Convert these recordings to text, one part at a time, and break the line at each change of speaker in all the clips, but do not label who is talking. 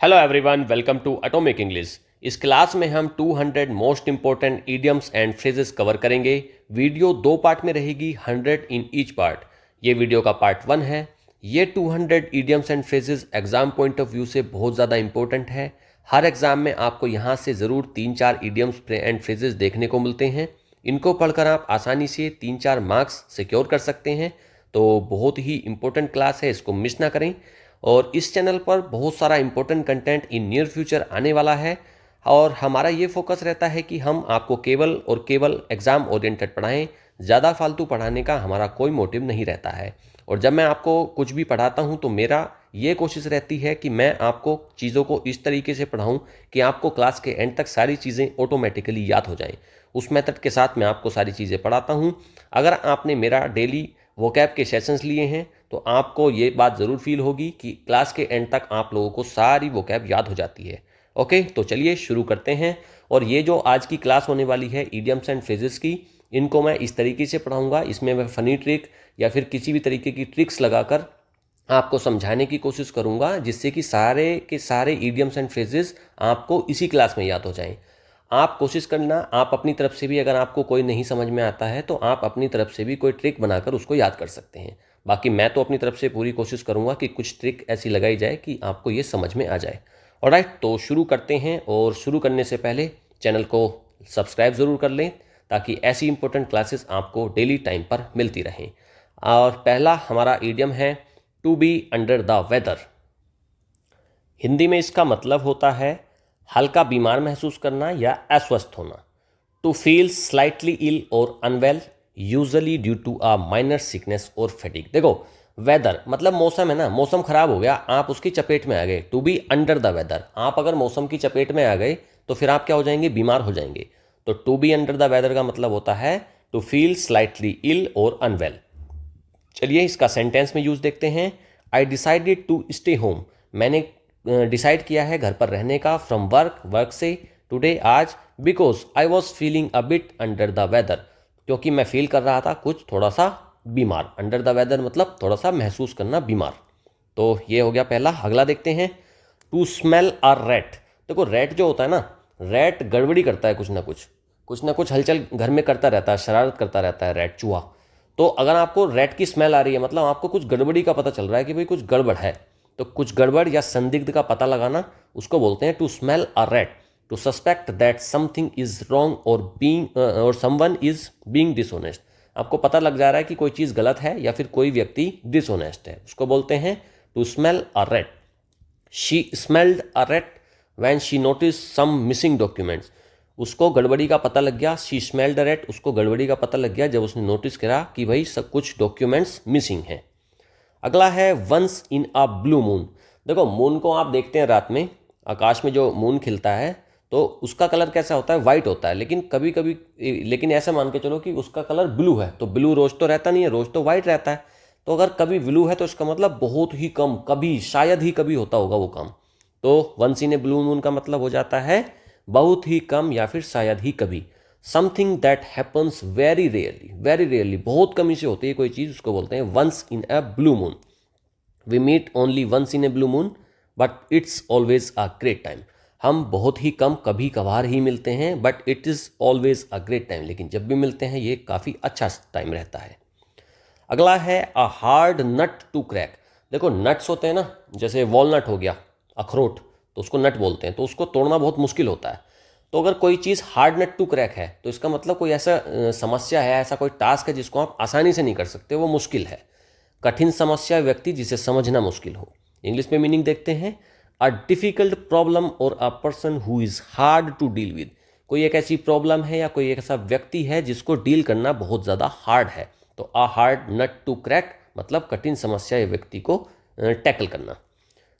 Hello everyone, welcome to atomic English. इस class में हम 200 most important idioms and phrases cover करेंगे। Video दो पार्ट में रहेगी, 100 इन ईच पार्ट। ये वीडियो का पार्ट 1 है। ये 200 idioms and phrases exam point of view से बहुत ज़्यादा इंपॉर्टेंट है। हर एग्जाम में आपको यहाँ से ज़रूर 3-4 इडियम्स एंड फ्रेजेस देखने को मिलते हैं। इनको पढ़कर आप आसानी से 3-4 मार्क्स सिक्योर कर सकते हैं। तो बहुत ही इंपॉर्टेंट क्लास है, इसको मिस ना करें। और इस चैनल पर बहुत सारा important content in near future आने वाला है और हमारा ये फोकस रहता है कि हम आपको केवल और केवल एग्ज़ाम ओरिएंटेड पढ़ाएं। ज़्यादा फालतू पढ़ाने का हमारा कोई मोटिव नहीं रहता है। और जब मैं आपको कुछ भी पढ़ाता हूं तो मेरा ये कोशिश रहती है कि मैं आपको चीज़ों को इस तरीके से पढ़ाऊं कि आपको क्लास के एंड तक सारी चीज़ें ऑटोमेटिकली याद हो जाएं। उस मेथड के साथ मैं आपको सारी चीज़ें पढ़ाता हूं। अगर आपने मेरा डेली वोकैब के सेशंस लिए हैं तो आपको ये बात ज़रूर फील होगी कि क्लास के एंड तक आप लोगों को सारी वोकैब याद हो जाती है। ओके, तो चलिए शुरू करते हैं। और ये जो आज की क्लास होने वाली है इडियम्स एंड फ्रेजेस की, इनको मैं इस तरीके से पढ़ाऊंगा। इसमें मैं फ़नी ट्रिक या फिर किसी भी तरीके की ट्रिक्स लगाकर आपको समझाने की कोशिश करूंगा, जिससे कि सारे के सारे इडियम्स एंड फ्रेजेस आपको इसी क्लास में याद हो जाएं। आप कोशिश करना, आप अपनी तरफ से भी अगर आपको कोई नहीं समझ में आता है तो आप अपनी तरफ से भी कोई ट्रिक बनाकर उसको याद कर सकते हैं। बाकी मैं तो अपनी तरफ से पूरी कोशिश करूंगा कि कुछ ट्रिक ऐसी लगाई जाए कि आपको ये समझ में आ जाए। ऑलराइट, तो शुरू करते हैं। और शुरू करने से पहले चैनल को सब्सक्राइब ज़रूर कर लें ताकि ऐसी इंपॉर्टेंट क्लासेस आपको डेली टाइम पर मिलती रहें। और पहला हमारा ईडियम है to be under the weather. Hindi में इसका मतलब होता है हल्का बीमार महसूस करना या अस्वस्थ होना। To feel slightly ill or unwell, usually due to a minor sickness or fatigue. देखो, वेदर मतलब मौसम है ना, मौसम खराब हो गया, आप उसकी चपेट में आ गए। To be under the weather, आप अगर मौसम की चपेट में आ गए तो फिर आप क्या हो जाएंगे, बीमार हो जाएंगे। तो to be under the weather का मतलब होता है to feel slightly ill or unwell. चलिए इसका सेंटेंस में यूज देखते हैं। I decided to stay home, मैंने डिसाइड किया है घर पर रहने का। फ्रॉम वर्क से, टुडे आज। Because I was feeling a bit under the weather, क्योंकि मैं फील कर रहा था कुछ थोड़ा सा बीमार। अंडर द वेदर मतलब थोड़ा सा महसूस करना, बीमार। तो ये हो गया पहला। अगला देखते हैं, टू स्मेल अ रैट। देखो रैट जो होता है ना, रैट गड़बड़ी करता है, कुछ ना कुछ हलचल घर में करता रहता है, शरारत करता रहता है रैट, चूहा। तो अगर आपको रैट की स्मेल आ रही है मतलब आपको कुछ गड़बड़ी का पता चल रहा है कि भाई कुछ गड़बड़ है। तो कुछ गड़बड़ या संदिग्ध का पता लगाना, उसको बोलते हैं to smell a rat. To suspect that something is wrong or someone is being dishonest. आपको पता लग जा रहा है कि कोई चीज़ गलत है या फिर कोई व्यक्ति डिसऑनेस्ट है, उसको बोलते हैं to smell a rat. She smelled a rat when she notice some missing documents. उसको गड़बड़ी का पता लग गया, शी स्मेल्ड अ रैट, उसको गड़बड़ी का पता लग गया जब उसने नोटिस करा कि भाई सब कुछ डॉक्यूमेंट्स मिसिंग हैं। अगला है once in a blue moon. देखो मून को आप देखते हैं रात में, आकाश में जो मून खिलता है तो उसका कलर कैसा होता है, वाइट होता है। लेकिन कभी कभी, लेकिन ऐसा मान के चलो कि उसका कलर ब्लू है, तो ब्लू रोज तो रहता नहीं है, रोज तो वाइट रहता है। तो अगर कभी ब्लू है तो इसका मतलब बहुत ही कम, कभी शायद ही कभी होता होगा वो काम। तो once in a blue moon का मतलब हो जाता है बहुत ही कम या फिर शायद ही कभी। Something that happens very rarely, very rarely बहुत कमी से होती है कोई चीज़, उसको बोलते हैं once in a blue moon. We meet only once in a blue moon but it's always a great time. हम बहुत ही कम, कभी कभार ही मिलते हैं, but it is always a great time. लेकिन जब भी मिलते हैं ये काफ़ी अच्छा टाइम रहता है। अगला है a hard nut to crack. देखो नट्स होते हैं ना, जैसे वॉलनट हो गया, अखरोट, तो उसको नट बोलते हैं, तो उसको तोड़ना बहुत मुश्किल होता है। तो अगर कोई चीज़ हार्ड नट टू क्रैक है तो इसका मतलब कोई ऐसा समस्या है, ऐसा कोई टास्क है जिसको आप आसानी से नहीं कर सकते, वो मुश्किल है। कठिन समस्या व्यक्ति जिसे समझना मुश्किल हो। इंग्लिश में मीनिंग देखते हैं, अ डिफिकल्ट प्रॉब्लम और a person who is hard to deal with. कोई एक ऐसी प्रॉब्लम है या कोई एक ऐसा व्यक्ति है जिसको डील करना बहुत ज़्यादा हार्ड है। तो a hard nut to crack मतलब कठिन समस्या या व्यक्ति को टैकल करना।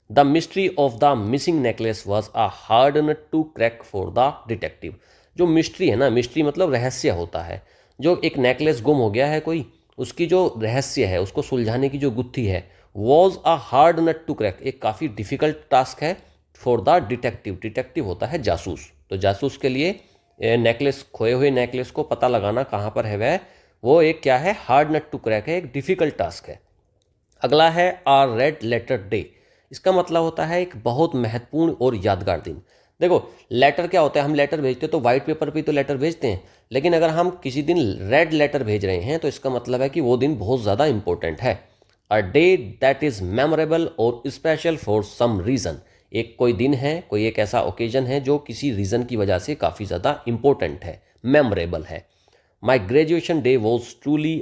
The mystery of the missing necklace was a hard nut to crack for the detective. जो मिस्ट्री है ना, मिस्ट्री मतलब रहस्य होता है। जो एक नेकलेस गुम हो गया है कोई, उसकी जो रहस्य है, उसको सुलझाने की जो गुत्थी है, was a hard nut to crack, एक काफ़ी डिफिकल्ट टास्क है फॉर द डिटेक्टिव। डिटेक्टिव होता है जासूस, तो जासूस के लिए नेकलेस, खोए हुए नेकलेस को पता लगाना कहाँ पर है वह, वो एक क्या है, हार्ड नट टू क्रैक है, एक डिफिकल्ट टास्क है। अगला है आर रेड लेटर डे। इसका मतलब होता है एक बहुत महत्वपूर्ण और यादगार दिन। देखो लेटर क्या होता है, हम लेटर भेजते तो वाइट पेपर पे तो लेटर भेजते हैं, लेकिन अगर हम किसी दिन रेड लेटर भेज रहे हैं तो इसका मतलब है कि वो दिन बहुत ज़्यादा इंपॉर्टेंट है। A day that is memorable और स्पेशल फॉर सम रीज़न। एक कोई दिन है, कोई एक ऐसा ओकेजन है जो किसी रीज़न की वजह से काफ़ी ज़्यादा इंपॉर्टेंट है, मेमोरेबल है। My graduation day was truly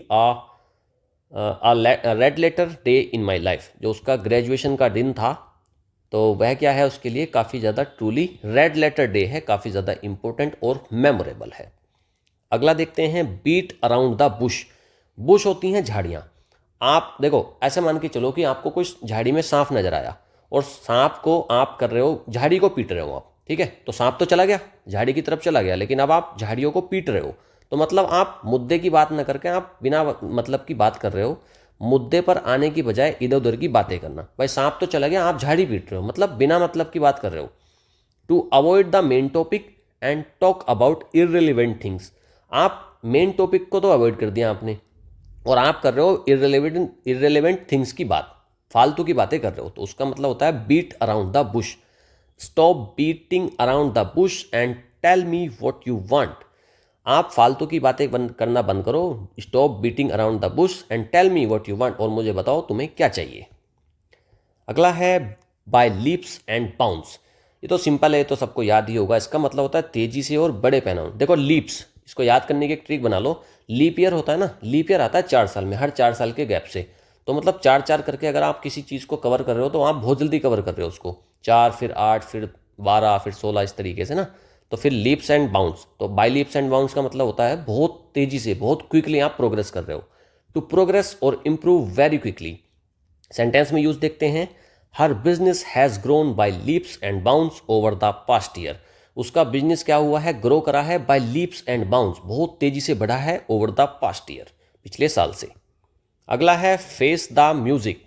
red letter day in my life. जो उसका ग्रेजुएशन का दिन था तो वह क्या है, उसके लिए काफ़ी ज़्यादा ट्रूली रेड लेटर डे है, काफ़ी ज़्यादा इंपॉर्टेंट और मेमोरेबल है। अगला देखते हैं beat around the bush. Bush होती हैं झाड़ियाँ। आप देखो ऐसे मान के चलो कि आपको कुछ झाड़ी में सांप नजर आया और सांप को आप कर रहे हो, झाड़ी को पीट रहे हो आप, ठीक है, तो सांप तो चला गया, झाड़ी की तरफ चला गया, लेकिन अब आप झाड़ियों को पीट रहे हो, तो मतलब आप मुद्दे की बात न करके आप बिना मतलब की बात कर रहे हो, मुद्दे पर आने की बजाय इधर उधर की बातें करना। भाई सांप तो चला गया, आप झाड़ी पीट रहे हो, मतलब बिना मतलब की बात कर रहे हो। To avoid the main topic and talk about irrelevant things. आप मेन टॉपिक को तो अवॉइड कर दिया आपने और आप कर रहे हो इररिलेवेंट थिंग्स की बात, फालतू की बातें कर रहे हो, तो उसका मतलब होता है beat around the bush. Stop beating around the bush and tell me what you want. आप फालतू की बातें करना बंद करो, stop beating around the bush and tell me what you want, और मुझे बताओ तुम्हें क्या चाहिए। अगला है बाय लीप्स एंड बाउंस। ये तो सिंपल है, ये तो सबको याद ही होगा। इसका मतलब होता है तेजी से और बड़े पैमाने। देखो लीप्स, इसको याद करने की एक ट्रिक बना लो। लीप ईयर होता है ना, लीप ईयर आता है 4 साल में, हर 4 साल के गैप से, तो मतलब 4 4 करके अगर आप किसी चीज़ को कवर कर रहे हो तो आप बहुत जल्दी कवर कर रहे हो उसको, 4 फिर 8 फिर 12 फिर 16 इस तरीके से ना। तो फिर लीप्स एंड बाउंस, तो बाय लीप्स एंड बाउंस का मतलब होता है बहुत तेजी से, बहुत क्विकली आप प्रोग्रेस कर रहे हो। टू प्रोग्रेस और इम्प्रूव वेरी क्विकली। सेंटेंस में यूज देखते हैं, हर business has grown by leaps and bounds over the past year. उसका बिजनेस क्या हुआ है, ग्रो करा है बाय लीप्स एंड बाउंस, बहुत तेजी से बढ़ा है ओवर द पास्ट ईयर, पिछले साल से। अगला है फेस द म्यूजिक।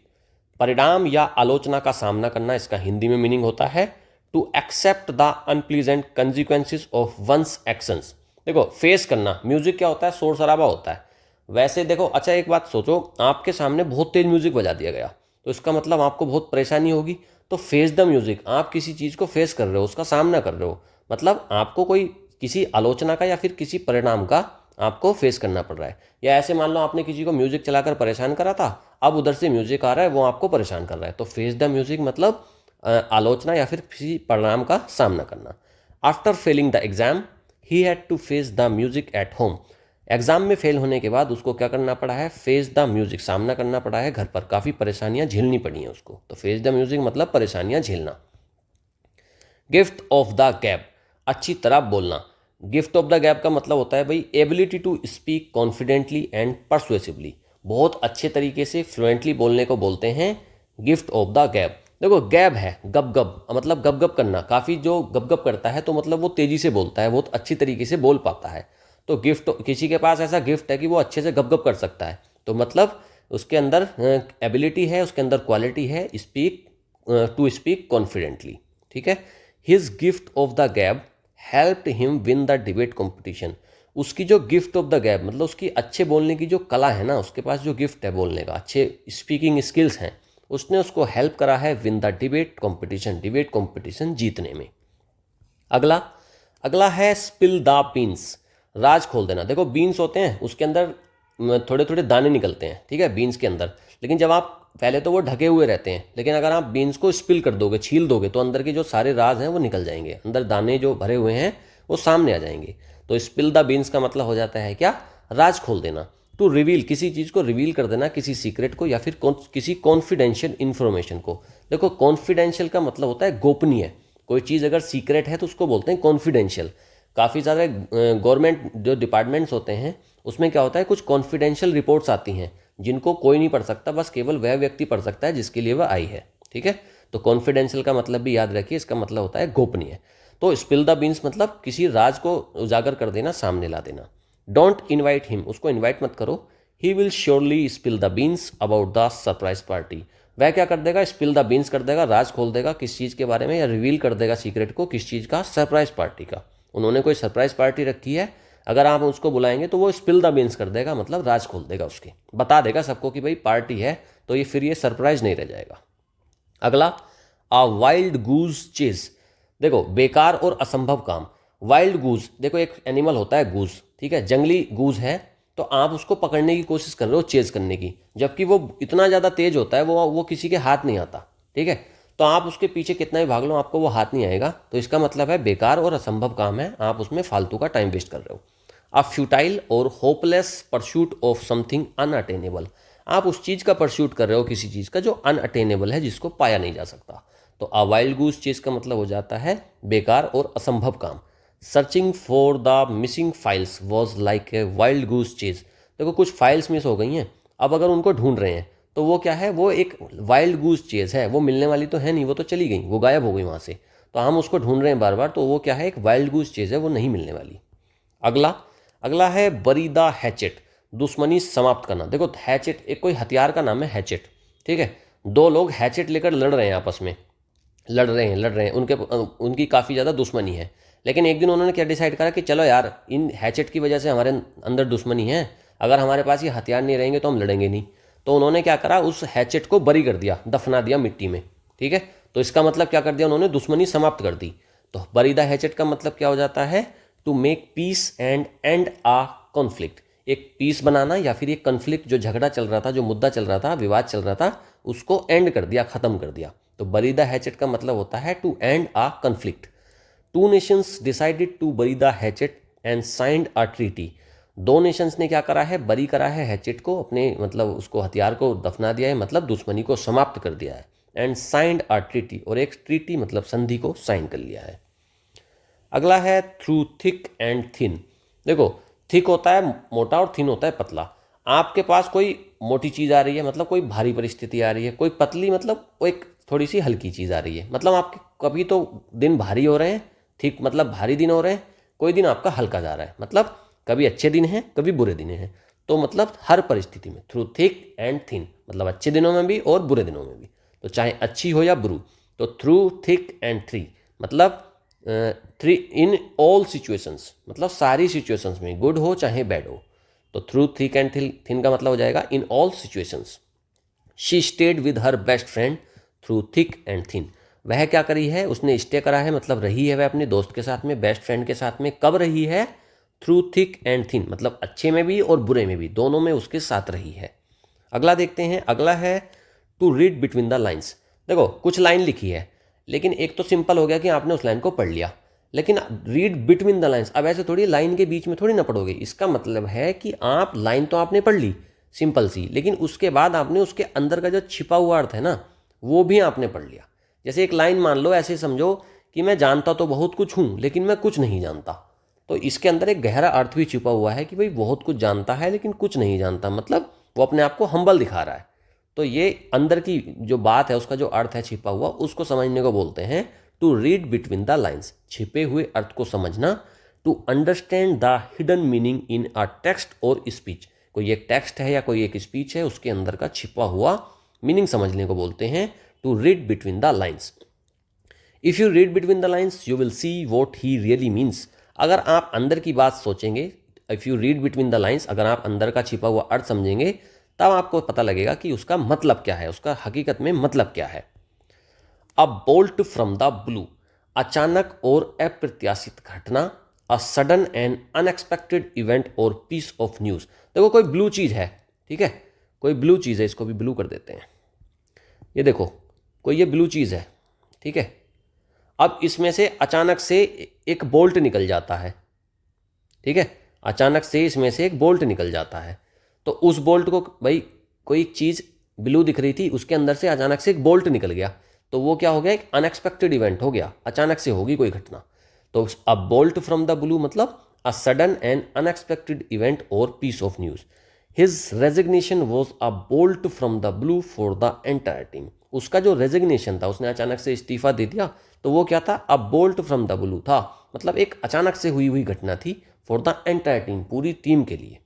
परिणाम या आलोचना का सामना करना, इसका हिंदी में मीनिंग होता है to accept the unpleasant consequences of one's actions. देखो फेस करना, म्यूजिक क्या होता है, शोर शराबा होता है। वैसे देखो, अच्छा एक बात सोचो, आपके सामने बहुत तेज म्यूजिक बजा दिया गया तो इसका मतलब आपको बहुत परेशानी होगी। तो फेस द म्यूजिक, आप किसी चीज़ को फेस कर रहे हो, उसका सामना कर रहे हो, मतलब आपको कोई किसी आलोचना का या फिर किसी परिणाम का आपको फेस करना पड़ रहा है। या ऐसे मान लो आपने किसी को म्यूजिक चलाकर परेशान करा था, अब उधर से म्यूजिक आ रहा है वो आपको परेशान कर रहा है, तो फेस द म्यूजिक मतलब आलोचना या फिर किसी परिणाम का सामना करना। After failing the exam he had to face the music at home. Exam में फेल होने के बाद उसको क्या करना पड़ा है, फेस द म्यूजिक, सामना करना पड़ा है घर पर, काफ़ी परेशानियां झेलनी पड़ी हैं उसको, तो फेस द म्यूजिक मतलब परेशानियां झेलना। गिफ्ट ऑफ द गैप, अच्छी तरह बोलना। गिफ्ट ऑफ द गैप का मतलब होता है भाई ability to speak confidently and persuasively, बहुत अच्छे तरीके से फ्लुएंटली बोलने को बोलते हैं गिफ्ट ऑफ द गैप। देखो गैप है गप गप, मतलब गप गप करना, काफ़ी जो गप गप करता है तो मतलब वो तेज़ी से बोलता है, बहुत अच्छी तरीके से बोल पाता है। तो गिफ्ट, किसी के पास ऐसा गिफ्ट है कि वो अच्छे से गप गप कर सकता है, तो मतलब उसके अंदर एबिलिटी है, उसके अंदर क्वालिटी है, स्पीक टू स्पीक कॉन्फिडेंटली, ठीक है। His gift of the gap helped him win the debate competition. उसकी जो गिफ्ट ऑफ द गैप मतलब उसकी अच्छे बोलने की जो कला है ना, उसके पास जो गिफ्ट है बोलने का, अच्छे स्पीकिंग स्किल्स हैं, उसने उसको हेल्प करा है win the debate competition, debate competition जीतने में। अगला अगला है स्पिल द बीन्स, राज खोल देना। देखो बीन्स होते हैं, उसके अंदर थोड़े थोड़े दाने निकलते हैं, ठीक है, बीन्स के अंदर, लेकिन जब आप पहले तो वो ढके हुए रहते हैं, लेकिन अगर आप बीन्स को स्पिल कर दोगे, छील दोगे, तो अंदर के जो सारे राज हैं वो निकल जाएंगे, अंदर दाने जो भरे हुए हैं वो सामने आ जाएंगे। तो स्पिल द बीन्स का मतलब हो जाता है क्या, राज खोल देना। टू रिवील, किसी चीज़ को रिवील कर देना, किसी सीक्रेट को या फिर किसी कॉन्फिडेंशियल इन्फॉर्मेशन को। देखो कॉन्फिडेंशियल का मतलब होता है गोपनीय, कोई चीज़ अगर सीक्रेट है तो उसको बोलते हैं कॉन्फिडेंशियल। काफ़ी सारे गवर्नमेंट जो डिपार्टमेंट्स होते हैं उसमें क्या होता है, कुछ कॉन्फिडेंशियल रिपोर्ट्स आती हैं जिनको कोई नहीं पढ़ सकता, बस केवल वह व्यक्ति पढ़ सकता है जिसके लिए वह आई है, ठीक है। तो कॉन्फिडेंशियल का मतलब भी याद रखिए, इसका मतलब होता है गोपनीय। तो स्पिल द बीन्स मतलब किसी राज को उजागर कर देना, सामने ला देना। डोंट इन्वाइट हिम, उसको इन्वाइट मत करो। He will surely spill the beans about the surprise party. वह क्या कर देगा, स्पिल द बीन्स कर देगा, राज खोल देगा किस चीज़ के बारे में, या रिवील कर देगा सीक्रेट को, किस चीज़ का, सरप्राइज पार्टी का। उन्होंने कोई सरप्राइज पार्टी रखी है, अगर आप उसको बुलाएंगे तो वो स्पिल द बीन्स कर देगा, मतलब राज खोल देगा, उसके बता देगा सबको कि भाई पार्टी है, तो ये फिर ये सरप्राइज नहीं रह जाएगा। अगला अ वाइल्ड गूज चेज। देखो बेकार और असंभव काम। वाइल्ड गूज, देखो एक एनिमल होता है गूज, ठीक है, जंगली गूज है, तो आप उसको पकड़ने की कोशिश कर रहे हो, चेज करने की, जबकि वो इतना ज़्यादा तेज होता है, वो किसी के हाथ नहीं आता, ठीक है। तो आप उसके पीछे कितना भी भाग लो, आपको वो हाथ नहीं आएगा। तो इसका मतलब है बेकार और असंभव काम है, आप उसमें फालतू का टाइम वेस्ट कर रहे हो। अ फ्यूटाइल और hopeless pursuit of something unattainable. आप उस चीज़ का परस्यूट कर रहे हो, किसी चीज़ का जो अनअटेनेबल है, जिसको पाया नहीं जा सकता। तो अ वाइल्ड गूज चीज़ का मतलब हो जाता है बेकार और असंभव काम। Searching for the missing files was like a wild goose chase. देखो कुछ फाइल्स मिस हो गई हैं, अब अगर उनको ढूंढ रहे हैं तो वो क्या है, वो एक वाइल्ड गूज चेज है, वो मिलने वाली तो है नहीं, वो तो चली गई, वो गायब हो गई वहाँ से। तो हम उसको ढूंढ रहे हैं बार बार, तो वो क्या है, एक वाइल्ड गूज चेज है, वो नहीं मिलने वाली। अगला अगला है बरी द हैचेट, दुश्मनी समाप्त करना। देखो हैचेट एक कोई हथियार का नाम है, हैचेट, ठीक है। दो लोग हैचेट लेकर लड़ रहे हैं, आपस में लड़ रहे हैं, उनकी काफ़ी ज़्यादा दुश्मनी है। लेकिन एक दिन उन्होंने क्या डिसाइड करा कि चलो यार, इन हैचेट की वजह से हमारे अंदर दुश्मनी है, अगर हमारे पास ये हथियार नहीं रहेंगे तो हम लड़ेंगे नहीं। तो उन्होंने क्या करा, उस हैचेट को बरी कर दिया, दफना दिया मिट्टी में, ठीक है। तो इसका मतलब क्या कर दिया उन्होंने, दुश्मनी समाप्त कर दी। तो बरी द हैचेट का मतलब क्या हो जाता है, to make peace and end a conflict. एक पीस बनाना या फिर एक कन्फ्लिक्ट, जो झगड़ा चल रहा था, जो मुद्दा चल रहा था, विवाद चल रहा था, उसको एंड कर दिया, खत्म कर दिया। तो बरी द हैचेट का मतलब होता है to end a conflict. Two nations decided to bury the hatchet and signed a treaty. दो नेशंस ने क्या करा है, बरी करा है हैचेट को, अपने मतलब उसको हथियार को दफना दिया है, मतलब दुश्मनी को समाप्त कर दिया है। एंड साइंड अ ट्रीटी, और एक ट्रीटी मतलब संधि को साइन कर लिया है। अगला है थ्रू थिक एंड थिन। देखो थिक होता है मोटा और थिन होता है पतला। आपके पास कोई मोटी चीज़ आ रही है, मतलब कोई भारी परिस्थिति आ रही है, कोई पतली मतलब वो एक थोड़ी सी हल्की चीज़ आ रही है, मतलब आपके कभी तो दिन भारी हो रहे हैं, थिक मतलब भारी दिन हो रहे हैं, कोई दिन आपका हल्का जा रहा है, मतलब कभी अच्छे दिन हैं कभी बुरे दिन हैं। तो मतलब हर परिस्थिति में थ्रू थिक एंड थिन, मतलब अच्छे दिनों में भी और बुरे दिनों में भी, तो चाहे अच्छी हो या बुरी। तो थ्रू थिक एंड थ्री मतलब थ्री इन ऑल सिचुएशंस, मतलब सारी सिचुएशंस में, गुड हो चाहे बैड हो। तो थ्रू थिक एंड थिन का मतलब हो जाएगा in all situations. She stayed with her best friend through thick and thin. वह क्या करी है, उसने स्टे करा है, मतलब रही है वह अपने दोस्त के साथ में, बेस्ट फ्रेंड के साथ में, कब रही है, थ्रू थिक एंड थिन, मतलब अच्छे में भी और बुरे में भी, दोनों में उसके साथ रही है। अगला देखते हैं, अगला है to read between the lines. देखो कुछ लाइन लिखी है, लेकिन एक तो सिंपल हो गया कि आपने उस लाइन को पढ़ लिया, लेकिन रीड बिटवीन द लाइन्स, अब ऐसे थोड़ी लाइन के बीच में थोड़ी ना पढ़ोगे। इसका मतलब है कि आप लाइन तो आपने पढ़ ली सिंपल सी, लेकिन उसके बाद आपने उसके अंदर का जो छिपा हुआ अर्थ है ना, वो भी आपने पढ़ लिया। जैसे एक लाइन मान लो, ऐसे समझो कि मैं जानता तो बहुत कुछ हूँ लेकिन मैं कुछ नहीं जानता। तो इसके अंदर एक गहरा अर्थ भी छिपा हुआ है कि भाई बहुत कुछ जानता है लेकिन कुछ नहीं जानता, मतलब वो अपने आप को हम्बल दिखा रहा है। तो ये अंदर की जो बात है, उसका जो अर्थ है छिपा हुआ, उसको समझने को बोलते हैं to read between the lines, छिपे हुए अर्थ को समझना। To understand the hidden meaning in a text और स्पीच, कोई एक टेक्स्ट है या कोई एक स्पीच है, उसके अंदर का छिपा हुआ मीनिंग समझने को बोलते हैं to read between the lines. If you read between the lines you will see what he really means. अगर आप अंदर की बात सोचेंगे, if you read between the lines, अगर आप अंदर का छिपा हुआ अर्थ समझेंगे, तब आपको पता लगेगा कि उसका मतलब क्या है, उसका हकीकत में मतलब क्या है। अ बोल्ट फ्रॉम द ब्लू, अचानक और अप्रत्याशित घटना। अ सडन एंड अनएक्सपेक्टेड इवेंट और पीस ऑफ न्यूज़। देखो कोई ब्लू चीज़ है, ठीक है, कोई ब्लू चीज़ है, इसको भी ब्लू कर देते हैं। ये देखो कोई ये ब्लू चीज़ है, ठीक है। अब इसमें से अचानक से एक बोल्ट निकल जाता है, ठीक है, अचानक से इसमें से एक बोल्ट निकल जाता है। तो उस बोल्ट को, भाई कोई चीज़ ब्लू दिख रही थी, उसके अंदर से अचानक से एक बोल्ट निकल गया, तो वो क्या हो गया, एक अनएक्सपेक्टेड इवेंट हो गया, अचानक से होगी कोई घटना। तो a bolt from the blue मतलब a sudden and unexpected event और piece of news. His resignation was a bolt from the blue for the entire team. उसका जो रेजिग्नेशन था, उसने अचानक से इस्तीफा दे दिया, तो वो क्या था, अ बोल्ट फ्रॉम द ब्लू था, मतलब एक अचानक से हुई घटना थी फॉर द एंटायर टीम, पूरी टीम के लिए।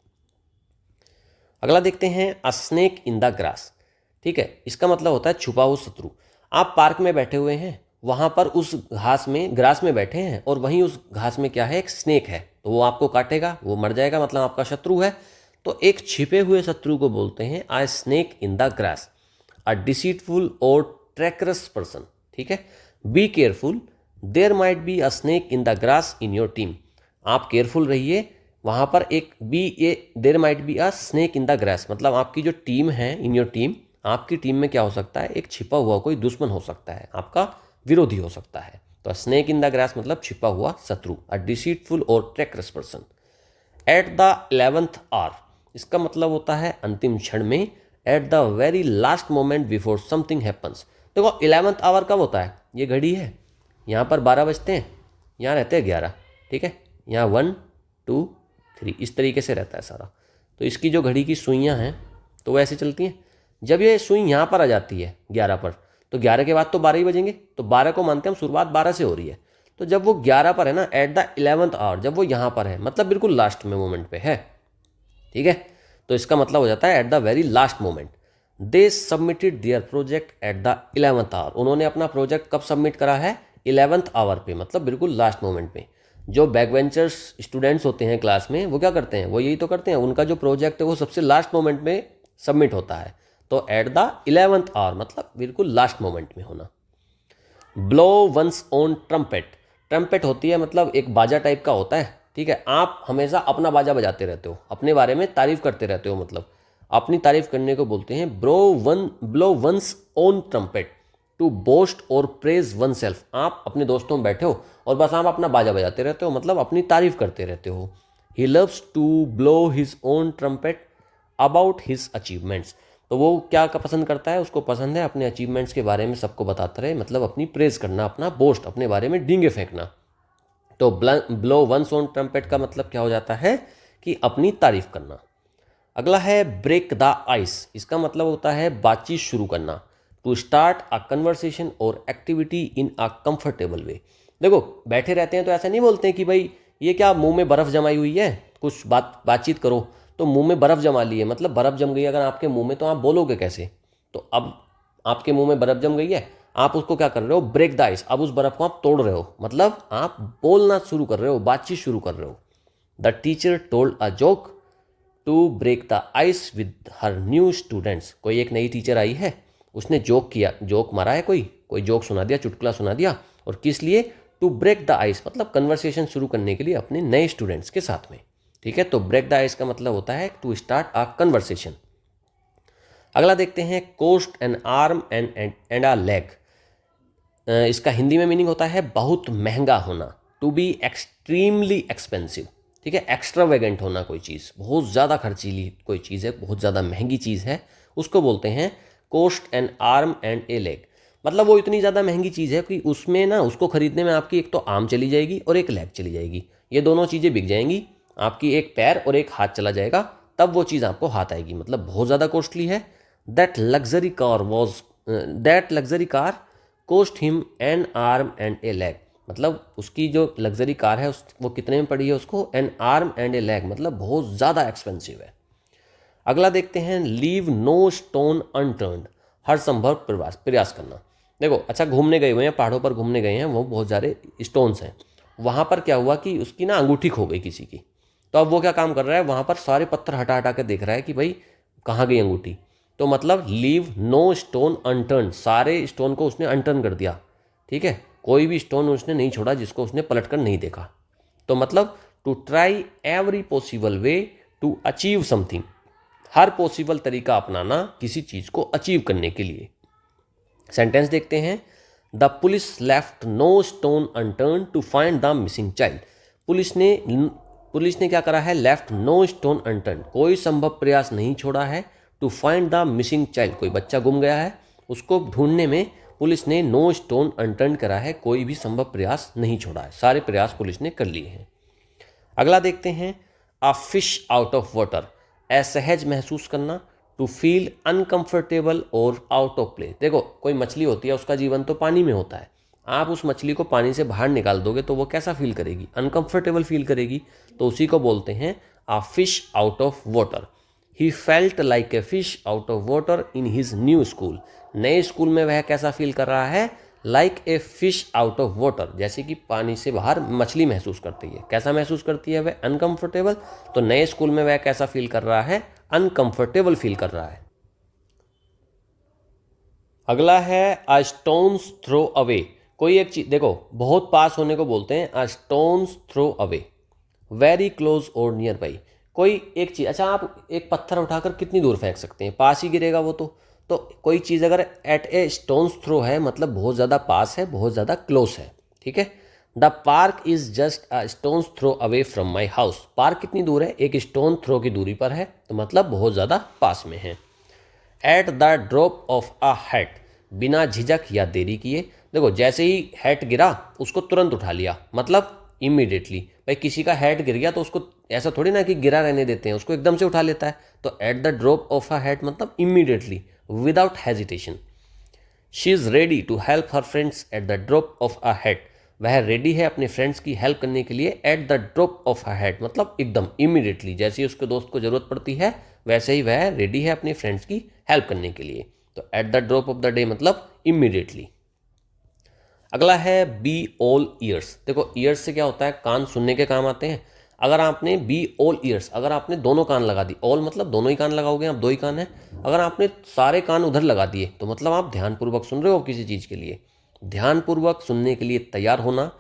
अगला देखते हैं, a snake in the grass, ठीक है, इसका मतलब होता है छुपा हुआ शत्रु। आप पार्क में बैठे हुए हैं, वहाँ पर उस घास में, ग्रास में बैठे हैं, और वहीं उस घास में क्या है, एक स्नेक है, तो वो आपको काटेगा, वो मर जाएगा, मतलब आपका शत्रु है। तो एक छिपे हुए शत्रु को बोलते हैं a snake in the grass. A deceitful और ट्रैकरस पर्सन, ठीक है। Be careful, there might be a snake in the grass in your team. आप केयरफुल रहिए, वहाँ पर एक there might be a snake in the grass, मतलब आपकी जो टीम है, इन योर टीम, आपकी टीम में क्या हो सकता है, एक छिपा हुआ कोई दुश्मन हो सकता है, आपका विरोधी हो सकता है। तो स्नेक इन द ग्रास मतलब छिपा हुआ शत्रु, अ डिसीटफुल और treacherous person. At the 11th hour, इसका मतलब होता है अंतिम क्षण में, at the very last moment before something happens. देखो 11th आवर कब होता है, ये घड़ी है, यहाँ पर 12 बजते हैं, यहाँ रहते हैं 11, ठीक है, यहाँ 1 2 3 इस तरीके से रहता है सारा। तो इसकी जो घड़ी की सुइयाँ हैं तो वो ऐसे चलती हैं। जब ये सुई यहाँ पर आ जाती है 11 पर, तो 11 के बाद तो 12 ही बजेंगे, तो 12 को मानते हैं हम शुरुआत 12 से हो रही है। तो जब वो 11 पर है ना, एट द 11th आवर, जब वो यहाँ पर है मतलब बिल्कुल लास्ट में मोमेंट पे है, ठीक है, तो इसका मतलब हो जाता है at the very last moment. They submitted their project at the 11th hour, उन्होंने अपना प्रोजेक्ट कब सबमिट करा है, 11th आवर पे, मतलब बिल्कुल लास्ट मोमेंट पे। जो बैकवेंचर्स स्टूडेंट्स होते हैं क्लास में, वो क्या करते हैं, वो यही तो करते हैं, उनका जो प्रोजेक्ट है वो सबसे लास्ट मोमेंट में सबमिट होता है। तो एट द 11th आवर मतलब बिल्कुल लास्ट मोमेंट में होना। Blow one's own trumpet, trumpet होती है मतलब एक बाजा टाइप का होता है, ठीक है, आप हमेशा अपना बाजा बजाते रहते हो, अपने बारे में तारीफ करते रहते हो, मतलब अपनी तारीफ करने को बोलते हैं blow one's own trumpet, to boast और प्रेज वन सेल्फ। आप अपने दोस्तों में बैठे हो और बस आप अपना बाजा बजाते रहते हो, मतलब अपनी तारीफ करते रहते हो। He loves to blow his own trumpet about his achievements, तो वो क्या पसंद करता है, उसको पसंद है अपने अचीवमेंट्स के बारे में सबको बताता रहे, मतलब अपनी प्रेज करना, अपना बोस्ट, अपने बारे में डींगे फेंकना। तो ब्लो वंस ऑन ट्रम्पेट का मतलब क्या हो जाता है कि अपनी तारीफ करना। अगला है ब्रेक द आइस, इसका मतलब होता है बातचीत शुरू करना, टू स्टार्ट अ कन्वर्सेशन और एक्टिविटी इन अ कंफर्टेबल वे। देखो बैठे रहते हैं तो ऐसा नहीं बोलते हैं कि भाई ये क्या मुंह में बर्फ़ जमाई हुई है, कुछ बातचीत करो, तो मुंह में बर्फ़ जमा ली है, मतलब बर्फ़ जम गई अगर आपके मुंह में, तो आप बोलोगे कैसे। तो अब आपके मुंह में बर्फ़ जम गई है, आप उसको क्या कर रहे हो, ब्रेक द आइस, अब उस बर्फ़ को आप तोड़ रहे हो, मतलब आप बोलना शुरू कर रहे हो, बातचीत शुरू कर रहे हो। The teacher told a joke to break the ice with her new students, कोई एक नई टीचर आई है, उसने जोक किया, जोक मारा है, कोई जोक सुना दिया, चुटकुला सुना दिया, और किस लिए, टू ब्रेक द आइस मतलब कन्वर्सेशन शुरू करने के लिए अपने नए स्टूडेंट्स के साथ में, ठीक है। तो ब्रेक द आइस का मतलब होता है टू स्टार्ट अ कन्वर्सेशन। अगला देखते हैं cost an arm and a leg, इसका हिंदी में मीनिंग होता है बहुत महंगा होना, टू बी एक्सट्रीमली एक्सपेंसिव, ठीक है, एक्स्ट्रावेगेंट होना, कोई चीज़ बहुत ज़्यादा खर्चीली कोई चीज़ है, बहुत ज़्यादा महंगी चीज़ है, उसको बोलते हैं cost an arm and a leg. मतलब वो इतनी ज़्यादा महंगी चीज़ है कि उसमें ना, उसको खरीदने में आपकी एक तो आर्म चली जाएगी और एक लेग चली जाएगी, ये दोनों चीज़ें बिक जाएंगी, आपकी एक पैर और एक हाथ चला जाएगा, तब वो चीज़ आपको हाथ आएगी, मतलब बहुत ज़्यादा कॉस्टली है। That luxury car cost him an arm and a leg, मतलब उसकी जो लग्जरी कार है वो कितने में पड़ी है उसको, N arm and a leg, मतलब बहुत ज़्यादा एक्सपेंसिव है। अगला देखते हैं लीव नो स्टोन अनटर्न्ड, हर संभव प्रयास करना। देखो अच्छा, घूमने गए हुए हैं, पहाड़ों पर घूमने गए हैं, वो बहुत सारे स्टोन्स हैं, वहाँ पर क्या हुआ कि उसकी ना अंगूठी खो गई किसी की, तो अब वो क्या काम कर रहा है, वहाँ पर सारे पत्थर हटा हटा के देख रहा है कि भाई कहाँ गई अंगूठी। तो मतलब लीव नो स्टोन अनटर्न, सारे स्टोन को उसने अनटर्न कर दिया, ठीक है, कोई भी स्टोन उसने नहीं छोड़ा जिसको उसने पलट कर नहीं देखा। तो मतलब to try every possible way to achieve something, हर पॉसिबल तरीका अपनाना किसी चीज़ को अचीव करने के लिए। सेंटेंस देखते हैं, the police left no stone unturned to find the missing child, police ने क्या करा है, लेफ्ट नो स्टोन अनटर्न, कोई संभव प्रयास नहीं छोड़ा है, to find the missing child, कोई बच्चा गुम गया है, उसको ढूंढने में पुलिस ने नो स्टोन अनटर्न करा है, कोई भी संभव प्रयास नहीं छोड़ा है, सारे प्रयास पुलिस ने कर लिए हैं। अगला देखते हैं, a fish out of water, असहज महसूस करना, टू फील अनकंफर्टेबल और आउट ऑफ प्लेस। देखो कोई मछली होती है, उसका जीवन तो पानी में होता है, आप उस मछली को पानी से बाहर निकाल दोगे तो वो कैसा फील करेगी, अनकंफर्टेबल फील करेगी, तो उसी को बोलते हैं a fish out of water. He felt like a fish out of water in his new school, नए स्कूल में वह कैसा फील कर रहा है, like a fish out of water, जैसे कि पानी से बाहर मछली महसूस करती है, कैसा महसूस करती है वह, अनकंफर्टेबल, तो नए स्कूल में वह कैसा फील कर रहा है, अनकंफर्टेबल फील कर रहा है। अगला है अ स्टोन्स थ्रो अवे। कोई एक चीज देखो, बहुत पास होने को बोलते हैं a stone's throw away, very close और नियर बाई। कोई एक चीज, अच्छा आप एक पत्थर उठाकर कितनी दूर फेंक सकते हैं, पास ही गिरेगा वो तो कोई चीज़ अगर एट ए स्टोन्स थ्रो है मतलब बहुत ज़्यादा पास है, बहुत ज़्यादा क्लोज है। ठीक है। The park is just a stone's throw away from my house. Park कितनी दूर है, एक स्टोन थ्रो की दूरी पर है, तो मतलब बहुत ज़्यादा पास में है। At the drop of a hat, बिना झिझक या देरी किए। देखो जैसे ही हैट गिरा उसको तुरंत उठा लिया, मतलब इमीडिएटली। भाई किसी का हैट गिर गया तो उसको ऐसा थोड़ी ना कि गिरा रहने देते हैं, उसको एकदम से उठा लेता है। तो at the drop of a hat मतलब immediately, without hesitation. She is ready to help her friends at the drop of a hat. वह रेडी है अपने फ्रेंड्स की हेल्प करने के लिए at the drop of a hat, मतलब एकदम इमीडिएटली, जैसे ही उसके दोस्त को जरूरत पड़ती है वैसे ही वह रेडी है अपने फ्रेंड्स की हेल्प करने के लिए। तो at the drop of the day मतलब इमीडिएटली। अगला है बी ऑल ईयर्स। देखो ईयर्स से क्या होता है, कान सुनने के काम आते हैं। अगर आपने बी ऑल ईयर्स, अगर आपने दोनों कान लगा दी, ऑल मतलब दोनों ही कान लगाओगे, आप दो ही कान हैं। अगर आपने सारे कान उधर लगा दिए तो मतलब आप ध्यानपूर्वक सुन रहे हो किसी चीज़ के लिए। ध्यानपूर्वक सुनने के लिए तैयार होना।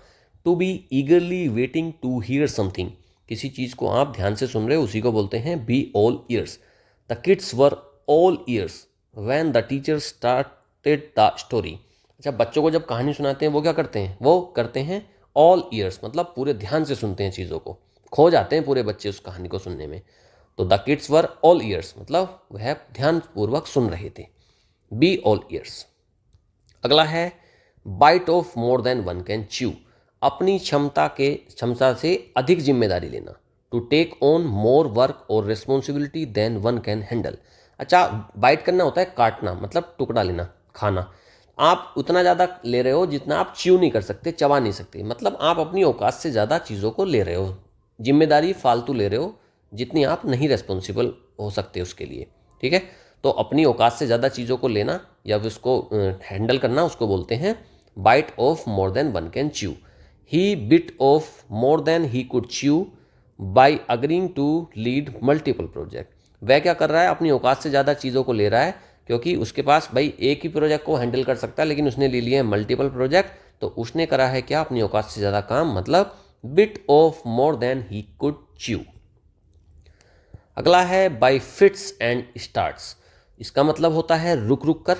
To be eagerly waiting to hear something, किसी चीज़ को आप ध्यान से सुन रहे हो उसी को बोलते हैं B all years. The kids were all years when the teacher started the story. अच्छा बच्चों को जब कहानी सुनाते हैं वो क्या करते हैं, वो करते हैं ऑल ईयर्स, मतलब पूरे ध्यान से सुनते हैं चीज़ों को, खो जाते हैं पूरे बच्चे उस कहानी को सुनने में। तो the kids were all ears मतलब वह ध्यानपूर्वक सुन रहे थे। Be all ears. अगला है bite off more than one can chew, अपनी क्षमता से अधिक जिम्मेदारी लेना। To take on more work और responsibility than one can handle. अच्छा बाइट करना होता है काटना, मतलब टुकड़ा लेना, खाना। आप उतना ज़्यादा ले रहे हो जितना आप च्यू नहीं कर सकते, चबा नहीं सकते, मतलब आप अपनी औकात से ज़्यादा चीज़ों को ले रहे हो, जिम्मेदारी फालतू ले रहे हो जितनी आप नहीं रेस्पॉन्सिबल हो सकते उसके लिए। ठीक है। तो अपनी औकात से ज़्यादा चीज़ों को लेना या फिर उसको हैंडल करना, उसको बोलते हैं bite off more than one can chew. He bit off more than he could chew by agreeing to lead multiple project. वह क्या कर रहा है, अपनी औकात से ज़्यादा चीज़ों को ले रहा है, क्योंकि उसके पास भाई एक ही प्रोजेक्ट को हैंडल कर सकता है, लेकिन उसने ले लिए मल्टीपल प्रोजेक्ट। तो उसने करा है क्या, अपनी औकात से ज़्यादा काम, मतलब bit off more than he could chew. अगला है बाई फिट्स एंड स्टार्ट्स। इसका मतलब होता है रुक रुक कर,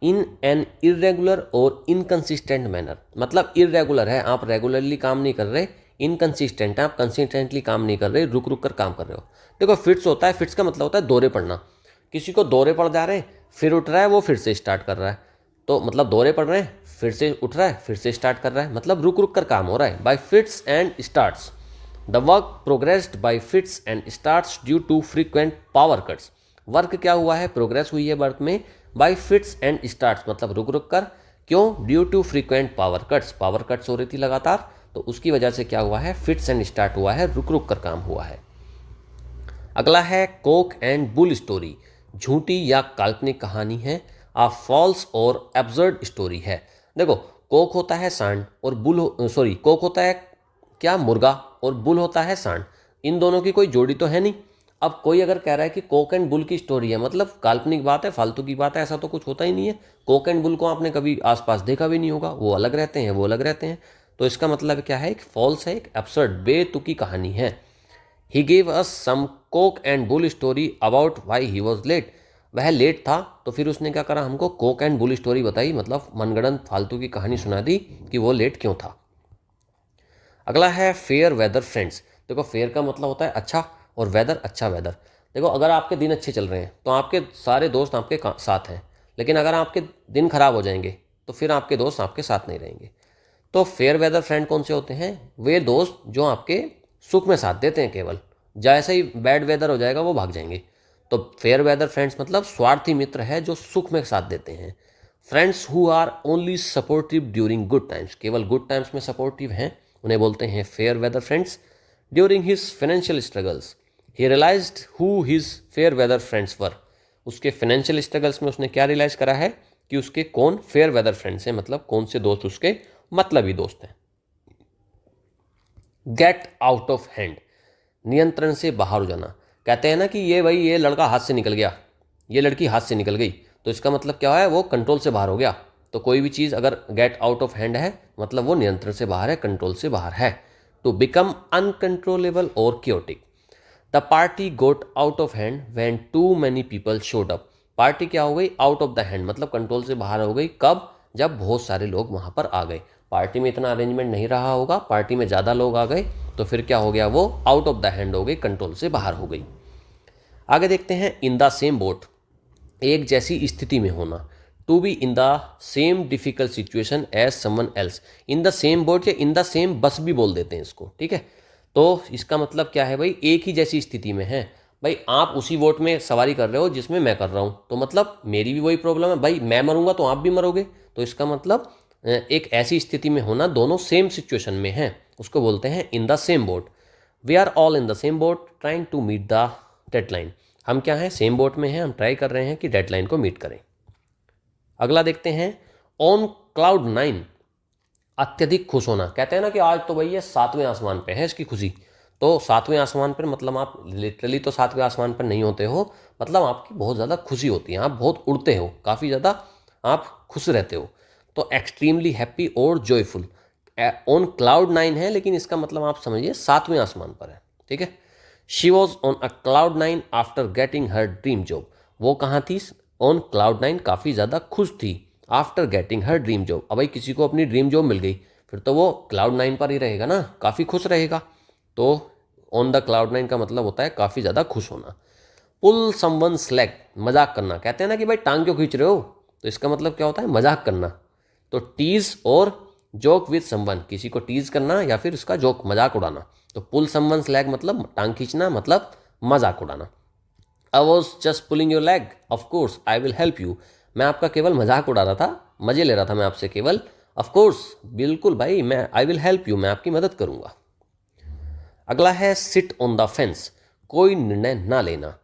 इन एन इरेगुलर और इनकंसिस्टेंट मैनर। मतलब इरेगुलर है, आप रेगुलरली काम नहीं कर रहे, इनकंसिस्टेंट है, आप कंसिस्टेंटली काम नहीं कर रहे, रुक रुक कर काम कर रहे हो। देखो फिट्स होता है, फिट्स का मतलब होता है दौरे पड़ना। किसी को दौरे पड़ जा रहे हैं, फिर उठ रहा है, वो फिर से स्टार्ट कर रहा है, तो मतलब दौरे पड़ रहे हैं, फिर से उठ रहा है, फिर से स्टार्ट कर रहा है, मतलब रुक रुक कर काम हो रहा है। By fits and starts, the work progressed by fits and starts due to frequent power cuts. Work क्या हुआ है, प्रोग्रेस हुई है वर्क में बाय फिट्स एंड स्टार्ट्स, मतलब रुक रुक कर। क्यों, due to frequent power cuts, power cuts हो रही थी लगातार, तो उसकी वजह से क्या हुआ है, फिट्स एंड स्टार्ट हुआ है, रुक रुक कर काम हुआ है। अगला है कोक एंड बुल स्टोरी, झूठी या काल्पनिक कहानी है। आ फॉल्स और एब्सर्ड स्टोरी है। देखो कोक होता है सांड और कोक होता है क्या, मुर्गा, और बुल होता है सांड। इन दोनों की कोई जोड़ी तो है नहीं। अब कोई अगर कह रहा है कि कोक एंड बुल की स्टोरी है, मतलब काल्पनिक बात है, फालतू की बात है, ऐसा तो कुछ होता ही नहीं है। कोक एंड बुल को आपने कभी आसपास देखा भी नहीं होगा, वो अलग रहते हैं, वो अलग रहते हैं। तो इसका मतलब क्या है, एक फॉल्स है, एक एब्सर्ड बेतुकी कहानी है। He gave us some cock and bull story about why he was late. वह लेट था तो फिर उसने क्या करा, हमको कोक एंड बुल स्टोरी बताई, मतलब मनगढ़ंत फालतू की कहानी सुना दी कि वो लेट क्यों था। अगला है फेयर वेदर फ्रेंड्स। देखो फेयर का मतलब होता है अच्छा, और वेदर अच्छा वेदर। देखो अगर आपके दिन अच्छे चल रहे हैं तो आपके सारे दोस्त आपके साथ हैं, लेकिन अगर आपके दिन खराब हो जाएंगे तो फिर आपके दोस्त आपके साथ नहीं रहेंगे। तो फेयर वेदर फ्रेंड कौन से होते हैं, वे दोस्त जो आपके सुख में साथ देते हैं केवल, जैसे ही बैड वेदर हो जाएगा वो भाग जाएंगे। तो फेयर वेदर फ्रेंड्स मतलब स्वार्थी मित्र है जो सुख में साथ देते हैं। Friends who are only supportive during good times, केवल गुड टाइम्स में सपोर्टिव हैं, उन्हें बोलते हैं fair weather friends. During his financial struggles he realized who his fair weather friends were. उसके फाइनेंशियल स्ट्रगल्स में उसने क्या रियलाइज करा है कि उसके कौन फेयर वेदर फ्रेंड्स हैं, मतलब कौन से दोस्त उसके मतलबी दोस्त हैं। गेट आउट ऑफ हैंड, नियंत्रण से बाहर हो जाना। कहते हैं ना कि ये भाई ये लड़का हाथ से निकल गया, ये लड़की हाथ से निकल गई, तो इसका मतलब क्या है, वो कंट्रोल से बाहर हो गया। तो कोई भी चीज़ अगर गेट आउट ऑफ हैंड है मतलब वो नियंत्रण से बाहर है, कंट्रोल से बाहर है। टू बिकम अनकंट्रोलेबल और chaotic. The party got out of hand when too many people showed up. Party क्या हो गई, आउट ऑफ द हैंड मतलब कंट्रोल से बाहर हो गई। कब, जब बहुत सारे लोग वहाँ पर आ गए। पार्टी में इतना अरेंजमेंट नहीं रहा होगा, पार्टी में ज़्यादा लोग आ गए तो फिर क्या हो गया, वो आउट ऑफ द हैंड हो गई, कंट्रोल से बाहर हो गई। आगे देखते हैं, इन द सेम बोट, एक जैसी स्थिति में होना। To be in the same difficult situation as someone else. In the same boat या इन द सेम बस भी बोल देते हैं इसको, ठीक है। तो इसका मतलब क्या है भाई, एक ही जैसी स्थिति में है। भाई आप उसी बोट में सवारी कर रहे हो जिसमें मैं कर रहा हूँ, तो मतलब मेरी भी वही प्रॉब्लम है भाई, मैं मरूंगा तो आप भी मरोगे। तो इसका मतलब एक ऐसी स्थिति में होना, दोनों सेम सिचुएशन में हैं, उसको बोलते हैं in the same boat. We are all in the same boat trying to meet the deadline. हम क्या हैं, सेम बोट में हैं, हम ट्राई कर रहे हैं कि डेडलाइन को मीट करें। अगला देखते हैं, ऑन क्लाउड 9, अत्यधिक खुश होना। कहते हैं ना कि आज तो भैया 7वें आसमान पे है इसकी खुशी। तो 7वें आसमान पर मतलब आप लिटरली तो 7वें आसमान पर नहीं होते हो, मतलब आपकी बहुत ज़्यादा खुशी होती है, आप बहुत उड़ते हो, काफ़ी ज़्यादा आप खुश रहते हो। तो एक्सट्रीमली हैप्पी और जॉयफुल, ऑन क्लाउड 9 है लेकिन इसका मतलब आप समझिए 7वें आसमान पर है, ठीक है। She was on a cloud 9 after getting her dream job. वो कहाँ थी, ऑन क्लाउड 9, काफ़ी ज़्यादा खुश थी। After getting her dream job, अब भाई किसी को अपनी ड्रीम जॉब मिल गई फिर तो वो क्लाउड 9 पर ही रहेगा ना, काफ़ी खुश रहेगा। तो ऑन द क्लाउड 9 का मतलब होता है काफ़ी ज़्यादा खुश होना। पुल समवन स्लैक, मजाक करना। कहते हैं ना कि भाई टांग क्यों खींच रहे हो, तो इसका मतलब क्या होता है, मजाक करना। तो टीज और जोक विद समवन, किसी को टीज करना या फिर उसका जोक, मजाक उड़ाना। तो पुल समवन स्लैक मतलब टांग खींचना, मतलब मजाक उड़ाना। I was just pulling your leg, of course I will help you. मैं आपका केवल मजाक उड़ा रहा था, मजे ले रहा था मैं आपसे केवल। ऑफ कोर्स, बिल्कुल भाई, मैं आई विल हेल्प यू, मैं आपकी मदद करूंगा। अगला है, सिट ऑन द फेंस, कोई निर्णय ना लेना।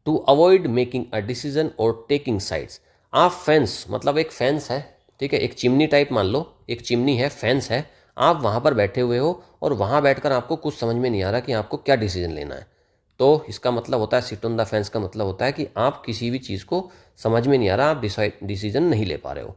To avoid making a decision और टेकिंग साइड्स। आप फेंस मतलब एक फेंस है, ठीक है, एक चिमनी टाइप मान लो, एक चिमनी है, फेंस है, आप वहाँ पर बैठे हुए हो और वहाँ बैठकर आपको कुछ समझ में नहीं आ रहा कि आपको क्या डिसीजन लेना है। तो इसका मतलब होता है, सिट ऑन द फेंस का मतलब होता है कि आप किसी भी चीज़ को समझ में नहीं आ रहा, आप डिसीजन नहीं ले पा रहे हो।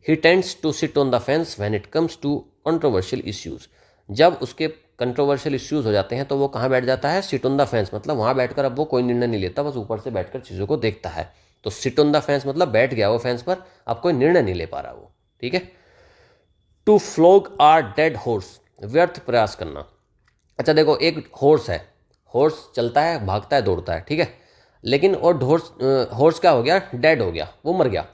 He tends to sit on the fence when it comes to controversial issues. जब उसके कंट्रोवर्शियल इश्यूज़ हो जाते हैं तो वो कहाँ बैठ जाता है, सिट ऑन द फेंस, मतलब वहाँ बैठकर अब वो कोई निर्णय नहीं लेता, बस ऊपर से बैठकर चीज़ों को देखता है। तो सिट ऑन द फेंस मतलब बैठ गया वो फेंस पर, अब कोई निर्णय नहीं ले पा रहा वो, ठीक है। टू फ्लोग आर डेड हॉर्स, व्यर्थ प्रयास करना। अच्छा देखो, एक हॉर्स है, हॉर्स चलता है, भागता है, दौड़ता है, ठीक है, लेकिन और हॉर्स क्या हो गया, डेड हो गया, वो मर गया।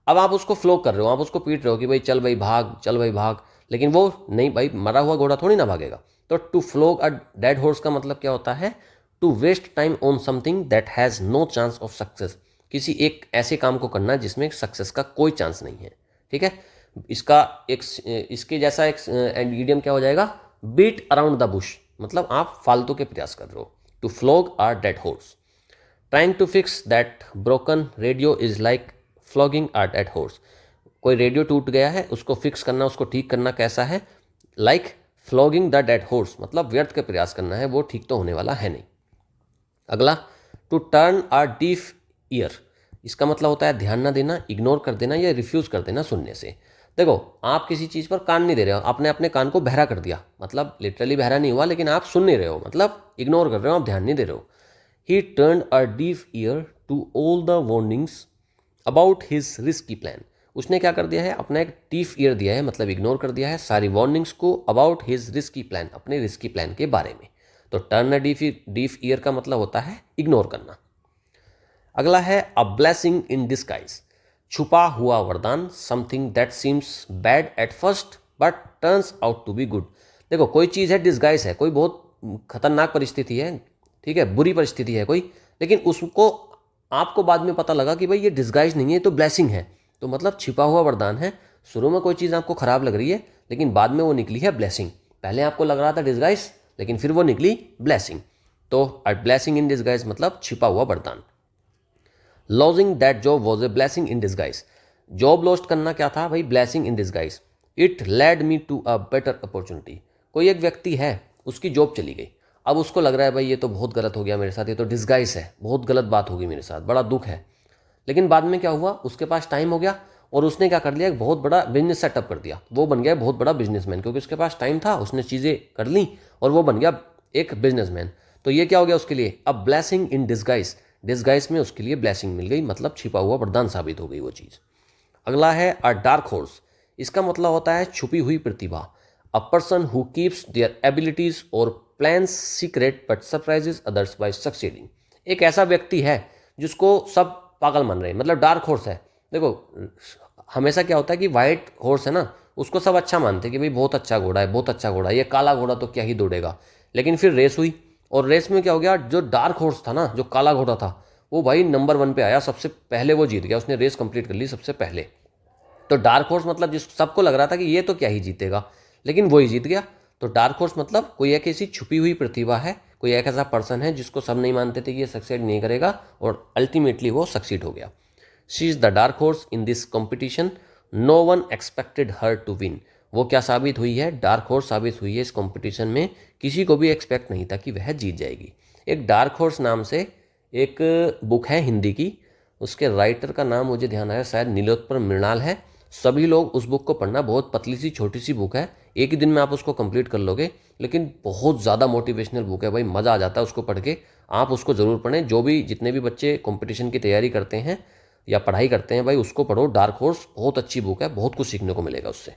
अब आप उसको फ्लो कर रहे हो, आप उसको पीट रहे हो कि भाई चल भाई भाग, चल भाई भाग, लेकिन वो नहीं, भाई मरा हुआ घोड़ा थोड़ी ना भागेगा। तो to flog a dead horse का मतलब क्या होता है, to waste time on something that has no chance of success. किसी एक ऐसे काम को करना जिसमें सक्सेस का कोई चांस नहीं है, ठीक है। इसका एक, इसके जैसा एक इडियम क्या हो जाएगा, बीट अराउंड द बुश, मतलब आप फालतू के प्रयास कर रहे हो। To flog a dead horse. Trying to fix that broken radio is like flogging a dead horse. कोई रेडियो टूट गया है, उसको फिक्स करना, उसको ठीक करना कैसा है, like flogging the dead horse, मतलब व्यर्थ के प्रयास करना है, वो ठीक तो होने वाला है नहीं। अगला, to turn a deaf ear. इसका मतलब होता है ध्यान ना देना, इग्नोर कर देना या रिफ्यूज़ कर देना सुनने से। देखो, आप किसी चीज़ पर कान नहीं दे रहे हो, आपने अपने कान को बहरा कर दिया, मतलब लिटरली बहरा नहीं हुआ, लेकिन आप सुन नहीं रहे हो, मतलब इग्नोर कर रहे हो, आप ध्यान नहीं दे रहे हो। He turn a deaf ear to all the warnings about his risky plan. उसने क्या कर दिया है, अपना एक डीफ ईयर दिया है, मतलब इग्नोर कर दिया है सारी वार्निंग्स को, अबाउट हिज रिस्की प्लान, अपने रिस्की प्लान के बारे में। तो टर्न अ डीफ ईयर का मतलब होता है इग्नोर करना। अगला है, अ ब्लेसिंग इन डिस्गाइज, छुपा हुआ वरदान, something that seems bad at first but turns out to be good. देखो, कोई चीज़ है डिस्गाइज है, कोई बहुत खतरनाक परिस्थिति है, ठीक है, बुरी परिस्थिति है कोई, लेकिन उसको आपको बाद में पता लगा कि भाई ये डिस्गाइज नहीं है, तो ब्लेसिंग है। तो मतलब छिपा हुआ वरदान है। शुरू में कोई चीज़ आपको खराब लग रही है, लेकिन बाद में वो निकली है ब्लेसिंग। पहले आपको लग रहा था डिस्गाइज, लेकिन फिर वो निकली ब्लेसिंग। तो अ ब्लेसिंग इन डिस्गाइज मतलब छिपा हुआ वरदान। Losing that job was a blessing in disguise. Job lost करना क्या था भाई, blessing in disguise. It led me to a better opportunity. कोई एक व्यक्ति है, उसकी जॉब चली गई, अब उसको लग रहा है भाई ये तो बहुत गलत हो गया मेरे साथ, ये तो डिस्गाइज है, बहुत गलत बात होगी मेरे साथ, बड़ा दुख है। लेकिन बाद में क्या हुआ, उसके पास टाइम हो गया और उसने क्या कर लिया, एक बहुत बड़ा बिजनेस सेटअप कर दिया। वो बन गया बहुत बड़ा बिजनेसमैन, क्योंकि उसके पास टाइम था, उसने चीज़ें कर ली और वो बन गया एक बिजनेसमैन। तो ये क्या हो गया उसके लिए, अब ब्लेसिंग इन डिस्गाइज, डिस्गाइज में उसके लिए ब्लेसिंग मिल गई, मतलब छिपा हुआ वरदान साबित हो गई वो चीज़। अगला है अ डार्क हॉर्स। इसका मतलब होता है छुपी हुई प्रतिभा। A person who keeps their abilities और plans secret but surprises others by succeeding. एक ऐसा व्यक्ति है जिसको सब पागल मान रहे हैं, मतलब डार्क हॉर्स है। देखो हमेशा क्या होता है कि वाइट हॉर्स है ना, उसको सब अच्छा मानते हैं कि भाई बहुत अच्छा घोड़ा है, बहुत अच्छा घोड़ा है, ये काला घोड़ा तो क्या ही दौड़ेगा। लेकिन फिर रेस हुई और रेस में क्या हो गया, जो डार्क हॉर्स था ना, जो काला घोड़ा था, वो भाई नंबर 1 पे आया, सबसे पहले वो जीत गया, उसने रेस कंप्लीट कर ली सबसे पहले। तो डार्क हॉर्स मतलब जिस सबको लग रहा था कि ये तो क्या ही जीतेगा, लेकिन वो ही जीत गया। तो डार्क हॉर्स मतलब कोई एक ऐसी छुपी हुई प्रतिभा है, कोई एक ऐसा पर्सन है जिसको सब नहीं मानते थे कि ये सक्सेड नहीं करेगा और अल्टीमेटली वो सक्सीड हो गया। She is the dark horse in this competition, no one expected her to win. वो क्या साबित हुई है, डार्क हॉर्स साबित हुई है इस कॉम्पिटिशन में, किसी को भी एक्सपेक्ट नहीं था कि वह जीत जाएगी। एक डार्क हॉर्स नाम से एक बुक है हिंदी की, उसके राइटर का नाम मुझे ध्यान आया, शायद नीलोत्पल मृणाल है। सभी लोग उस बुक को पढ़ना, बहुत पतली सी छोटी सी बुक है, एक ही दिन में आप उसको कंप्लीट कर लोगे, लेकिन बहुत ज़्यादा मोटिवेशनल बुक है भाई, मज़ा आ जाता है उसको पढ़ के। आप उसको ज़रूर पढ़ें, जो भी जितने भी बच्चे कंपटीशन की तैयारी करते हैं या पढ़ाई करते हैं भाई, उसको पढ़ो। डार्क हॉर्स बहुत अच्छी बुक है, बहुत कुछ सीखने को मिलेगा उससे।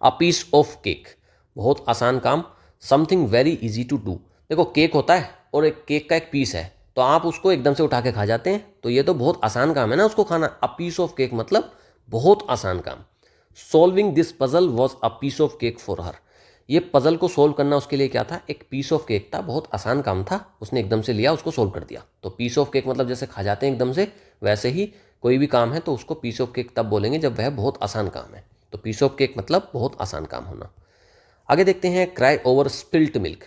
अ पीस ऑफ केक, बहुत आसान काम। Something very easy to do. देखो केक होता है और एक केक का एक पीस है, तो आप उसको एकदम से उठा के खा जाते हैं, तो ये तो बहुत आसान काम है ना उसको खाना। अ पीस ऑफ केक मतलब बहुत आसान काम। Solving this puzzle was a piece of cake for her. ये पजल को सोल्व करना उसके लिए क्या था, एक पीस ऑफ केक था, बहुत आसान काम था, उसने एकदम से लिया, उसको सोल्व कर दिया। तो पीस ऑफ केक मतलब जैसे खा जाते हैं एकदम से, वैसे ही कोई भी काम है तो उसको पीस ऑफ केक तब बोलेंगे जब वह बहुत आसान काम है। तो पीस ऑफ केक मतलब बहुत आसान काम होना। आगे देखते हैं क्राई ओवर स्पिल्ट मिल्क।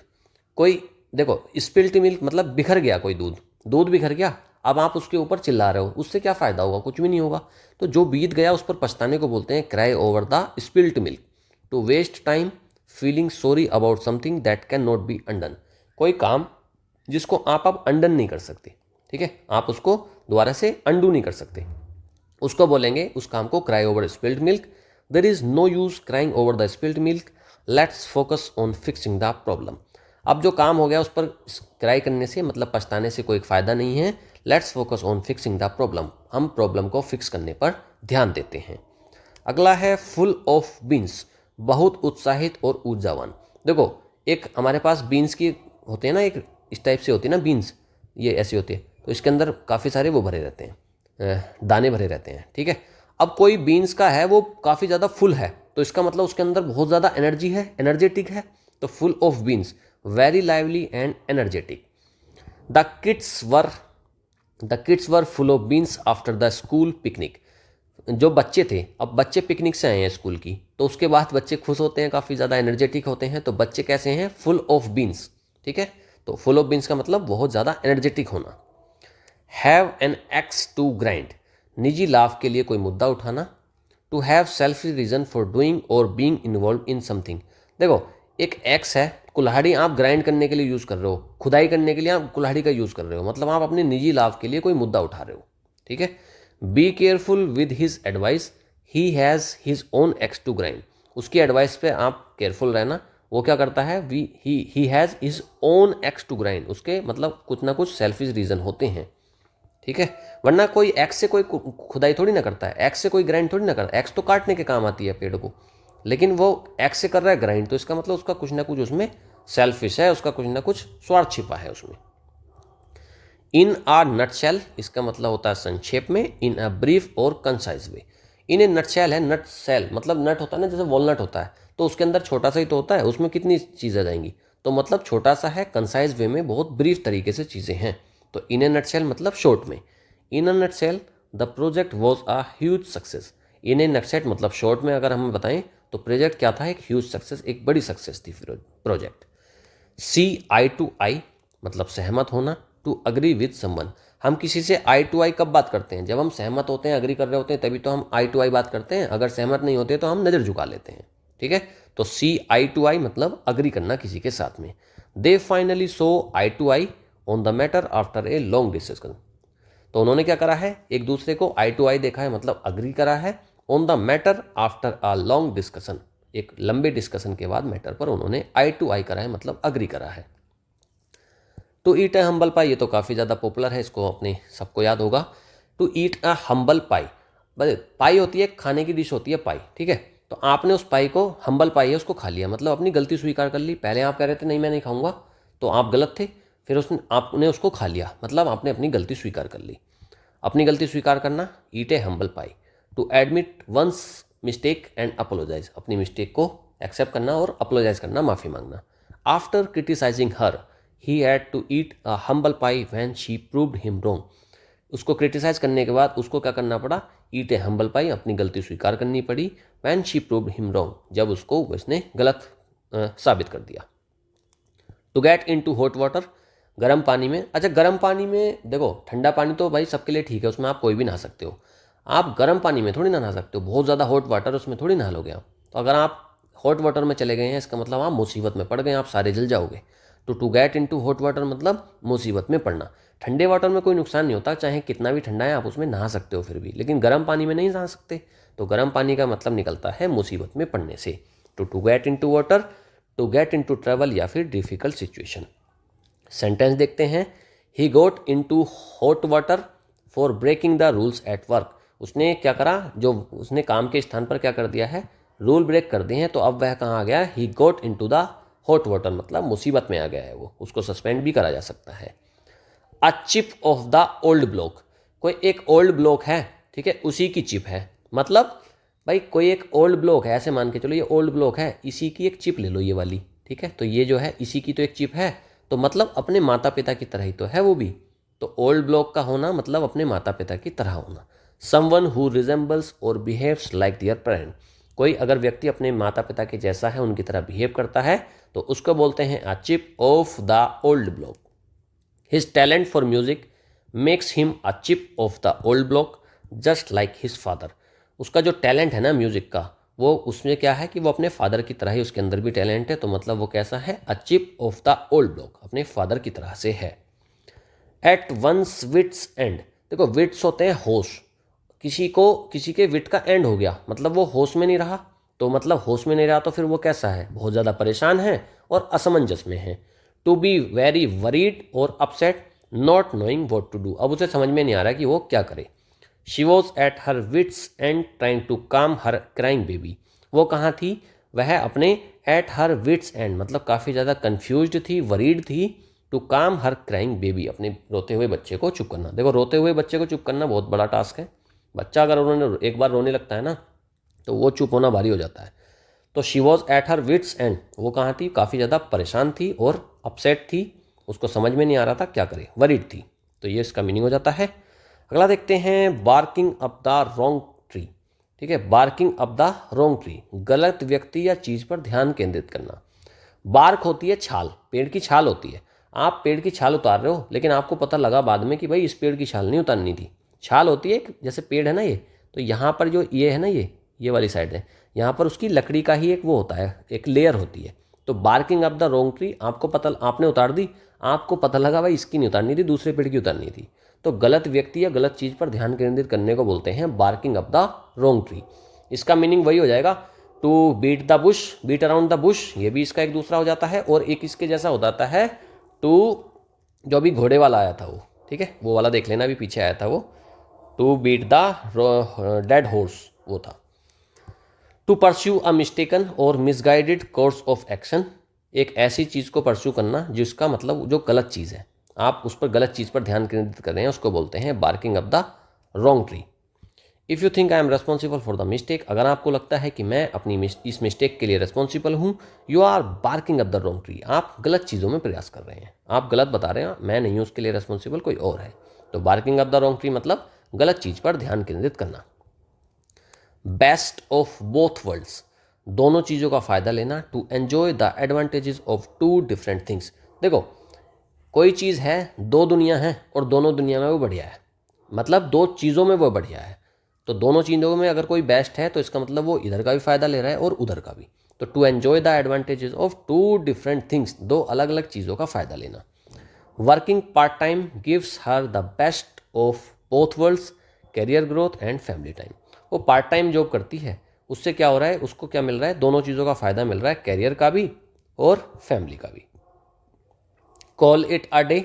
कोई देखो स्पिल्ट मिल्क मतलब बिखर गया कोई दूध, दूध बिखर गया, अब आप उसके ऊपर चिल्ला रहे हो, उससे क्या फ़ायदा होगा, कुछ भी नहीं होगा। तो जो बीत गया उस पर पछताने को बोलते हैं cry over the spilt milk. To waste time feeling sorry about something that can not be undone. कोई काम जिसको आप अब अनडन नहीं कर सकते, ठीक है, आप उसको दोबारा से अनडू नहीं कर सकते, उसको बोलेंगे उस काम को cry over spilled milk. There is no use crying over the spilled milk, let's focus on fixing the problem. अब जो काम हो गया उस पर क्राई करने से मतलब पछताने से कोई फ़ायदा नहीं है। Let's focus on fixing the problem, हम प्रॉब्लम को फिक्स करने पर ध्यान देते हैं। अगला है फुल ऑफ बीन्स, बहुत उत्साहित और ऊर्जावान। देखो एक हमारे पास बीन्स की होते हैं ना, एक इस टाइप से होती है ना बीन्स, ये ऐसी होती है, तो इसके अंदर काफ़ी सारे वो भरे रहते हैं, दाने भरे रहते हैं, ठीक है। अब कोई बीन्स का है वो काफ़ी ज़्यादा फुल है, तो इसका मतलब उसके अंदर बहुत ज़्यादा एनर्जी है, एनर्जेटिक है। तो full of beans, very lively and energetic. The kids were the kids were full of beans after the school picnic. जो बच्चे थे, अब बच्चे पिकनिक से आए हैं स्कूल की, तो उसके बाद बच्चे खुश होते हैं, काफ़ी ज़्यादा एनर्जेटिक होते हैं। तो बच्चे कैसे हैं, फुल ऑफ बीन्स, ठीक है। तो फुल ऑफ बीन्स का मतलब बहुत ज़्यादा एनर्जेटिक होना। Have an axe to grind, निजी लाभ के लिए कोई मुद्दा उठाना। To have self reason for doing और बीइंग इन्वॉल्व इन समथिंग। देखो एक एक्स है, कुल्हाड़ी आप ग्राइंड करने के लिए यूज़ कर रहे हो, खुदाई करने के लिए आप कुल्हाड़ी का यूज़ कर रहे हो, मतलब आप अपने निजी लाभ के लिए कोई मुद्दा उठा रहे हो, ठीक है। Be careful with his advice, he has his own axe to grind. उसकी एडवाइस पे आप केयरफुल रहना। वो क्या करता है, he has his own axe to grind, उसके मतलब कुछ ना कुछ सेल्फिश रीज़न होते हैं, ठीक है। वरना कोई एक्स से कोई खुदाई थोड़ी ना करता है, एक्स से कोई ग्राइंड थोड़ी ना करता है, एक्स तो काटने के काम आती है पेड़ को, लेकिन वो एक्स से कर रहा है ग्राइंड, तो इसका मतलब उसका कुछ ना कुछ उसमें सेल्फिश है, उसका कुछ ना कुछ स्वार्थ छिपा है उसमें। इन आ नटशेल, इसका मतलब होता है संक्षेप में, इन अ ब्रीफ और concise way. In a nutshell है, नट सेल मतलब नट होता है ना, जैसे वॉलनट होता है, तो उसके अंदर छोटा सा ही तो होता है, उसमें कितनी चीज़ें आ जाएंगी, तो मतलब छोटा सा है, कंसाइज वे में बहुत ब्रीफ तरीके से चीज़ें हैं। तो इन ए नटशेल मतलब शॉर्ट में। In a nutshell the project was a huge success. In a nutshell मतलब शॉर्ट में अगर हम बताएं तो प्रोजेक्ट क्या था, एक ह्यूज सक्सेस, एक बड़ी सक्सेस थी प्रोजेक्ट। सी आई टू आई मतलब सहमत होना। टू अग्री विद समवन, हम किसी से आई टू आई कब बात करते हैं, जब हम सहमत होते हैं, अग्री कर रहे होते हैं, तभी तो हम आई टू आई बात करते हैं। अगर सहमत नहीं होते तो हम नज़र झुका लेते हैं, ठीक है। तो सी आई टू आई मतलब अग्री करना किसी के साथ में। They finally saw eye to eye on the matter after a long discussion. तो उन्होंने क्या करा है, एक दूसरे को आई टू आई देखा है, मतलब अग्री करा है on the matter after a long discussion. एक लंबे डिस्कशन के बाद मैटर पर उन्होंने आई टू आई करा है, मतलब अग्री करा है। टू ईट अ हम्बल पाई, ये तो काफ़ी ज़्यादा पॉपुलर है, इसको अपने सबको याद होगा। टू ईट अ हम्बल पाई, पाई होती है खाने की डिश होती है पाई, ठीक है। तो आपने उस पाई को, हम्बल पाई है, उसको खा लिया, मतलब अपनी गलती स्वीकार कर ली। पहले आप कह रहे थे नहीं मैं नहीं खाऊंगा, तो आप गलत थे, फिर उसने आपने उसको खा लिया, मतलब आपने अपनी गलती स्वीकार कर ली। अपनी गलती स्वीकार करना, eat a humble pie. To admit one's mistake and apologise, अपनी मिस्टेक को एक्सेप्ट करना और अपोलोजाइज करना, माफ़ी मांगना। After criticising her he had to eat a humble pie when she proved him wrong, उसको क्रिटिसाइज करने के बाद उसको क्या करना पड़ा, ईट ए हम्बल पाई, अपनी गलती स्वीकार करनी पड़ी। When she proved him wrong, जब उसको उसने गलत साबित कर दिया। To get into hot water, गर्म पानी में। अच्छा, गर्म पानी में देखो, ठंडा पानी तो भाई सबके लिए ठीक है, उसमें आप कोई भी नहा सकते हो। आप गर्म पानी में थोड़ी ना नहा सकते हो, बहुत ज़्यादा हॉट वाटर, उसमें थोड़ी नहा लोगे आप। तो अगर आप हॉट वाटर में चले गए हैं, इसका मतलब आप मुसीबत में पड़ गए, आप सारे जल जाओगे। तो to get into hot water मतलब मुसीबत में पड़ना। ठंडे वाटर में कोई नुकसान नहीं होता, चाहे कितना भी ठंडा है आप उसमें नहा सकते हो फिर भी, लेकिन गर्म पानी में नहीं नहा सकते। तो गर्म पानी का मतलब निकलता है मुसीबत में पड़ने से। तो to get into water, to get into trouble या फिर डिफिकल्ट सिचुएशन। सेंटेंस देखते हैं। He got into hot water for breaking the rules at work, उसने क्या करा, जो उसने काम के स्थान पर क्या कर दिया है, रूल ब्रेक कर दिए हैं, तो अब वह कहाँ आ गया, ही got into the hot water, मतलब मुसीबत में आ गया है वो, उसको सस्पेंड भी करा जा सकता है। A chip off the old block, कोई एक ओल्ड ब्लॉक है, ठीक है, उसी की चिप है, मतलब भाई कोई एक ओल्ड ब्लॉक है, ऐसे मान के चलो ये ओल्ड ब्लॉक है, इसी की एक चिप ले लो ये वाली, ठीक है। तो ये जो है इसी की तो एक चिप है, तो मतलब अपने माता पिता की तरह ही तो है वो भी। तो ओल्ड ब्लॉक का होना मतलब अपने माता पिता की तरह होना। समवन हु रिजेंबल्स और बिहेव्स लाइक दियर पेरेंट, कोई अगर व्यक्ति अपने माता पिता के जैसा है, उनकी तरह बिहेव करता है, तो उसको बोलते हैं a chip off the old block. His talent for music makes him a chip off the old block just like his father, उसका जो टैलेंट है ना म्यूजिक का, वो उसमें क्या है कि वो अपने फादर की तरह ही उसके अंदर भी टैलेंट है, तो मतलब वो कैसा है, a chip off the old block, अपने फादर की तरह से है। एट वंस विट्स एंड, देखो विट्स होते हैं होश, किसी के विट का एंड हो गया, मतलब वो होश में नहीं रहा, तो मतलब होश में नहीं रहा तो फिर वो कैसा है, बहुत ज़्यादा परेशान है और असमंजस में है। टू बी वेरी वरीड और upset not knowing what to do, अब उसे समझ में नहीं आ रहा कि वो क्या करे। She was at her wits end trying to calm her crying baby, वो कहाँ थी, वह अपने एट हर विट्स एंड मतलब काफ़ी ज़्यादा कन्फ्यूज्ड थी, वरीड थी। To calm her crying baby, अपने रोते हुए बच्चे को चुप करना। देखो रोते हुए बच्चे को चुप करना बहुत बड़ा टास्क है, बच्चा अगर उन्होंने एक बार रोने लगता है ना, तो वो चुप होना भारी हो जाता है। तो she was at her wits end, वो कहाँ थी, काफ़ी ज़्यादा परेशान थी और अपसेट थी, उसको समझ में नहीं आ रहा था क्या करे, वरीड थी। तो ये इसका मीनिंग हो जाता है। अगला देखते हैं, barking up the wrong tree, ठीक है, barking up the wrong tree, गलत व्यक्ति या चीज़ पर ध्यान केंद्रित करना। बार्क होती है छाल, पेड़ की छाल होती है, आप पेड़ की छाल उतार रहे हो, लेकिन आपको पता लगा बाद में कि भाई इस पेड़ की छाल नहीं उतारनी थी। छाल होती है, जैसे पेड़ है ना ये, तो यहाँ पर जो ये है ना, ये वाली साइड है, यहाँ पर उसकी लकड़ी का ही एक वो होता है, एक लेयर होती है। तो barking up the wrong tree, आपको पता, आपने उतार दी, आपको पता लगा भाई इसकी नहीं उतारनी थी, दूसरे पेड़ की उतारनी थी। तो गलत व्यक्ति या गलत चीज़ पर ध्यान केंद्रित करने को बोलते हैं barking up the wrong tree. इसका मीनिंग वही हो जाएगा, to beat the bush, beat around the bush, ये भी इसका एक दूसरा हो जाता है। और एक इसके जैसा हो जाता है टू, जो अभी घोड़े वाला आया था वो, ठीक है, वो वाला देख लेना, अभी पीछे आया था वो, to beat the dead horse, वो था। टू परस्यू अ मिस्टेकन और मिसगाइडेड कोर्स ऑफ एक्शन, एक ऐसी चीज़ को परस्यू करना जिसका मतलब जो गलत चीज़ है, आप उस पर गलत चीज़ पर ध्यान केंद्रित कर रहे हैं, उसको बोलते हैं barking up the wrong tree. If you think I am responsible for the mistake, अगर आपको लगता है कि मैं अपनी इस मिस्टेक के लिए रेस्पॉन्सिबल हूँ, you are barking up the wrong tree, आप गलत चीज़ों में प्रयास कर रहे हैं, आप गलत बता रहे हैं, मैं नहीं हूँ उसके लिए रेस्पॉन्सिबल, कोई और है। तो barking up the wrong tree मतलब गलत चीज़ पर ध्यान केंद्रित करना। बेस्ट ऑफ बोथ वर्ल्ड्स, दोनों चीज़ों का फ़ायदा लेना। To enjoy the advantages of two different things, देखो कोई चीज़ है, दो दुनिया है और दोनों दुनिया में वो बढ़िया है, मतलब दो चीज़ों में वो बढ़िया है, तो दोनों चीज़ों में अगर कोई बेस्ट है तो इसका मतलब वो इधर का भी फ़ायदा ले रहा है और उधर का भी। तो to enjoy the advantages of two different things, दो अलग अलग चीज़ों का फ़ायदा लेना। Working part time gives her the best of both worlds, career growth and family time. वो पार्ट टाइम जॉब करती है, उससे क्या हो रहा है, उसको क्या मिल रहा है, दोनों चीज़ों का फ़ायदा मिल रहा है, कैरियर का भी और फैमिली का भी। कॉल इट अ डे,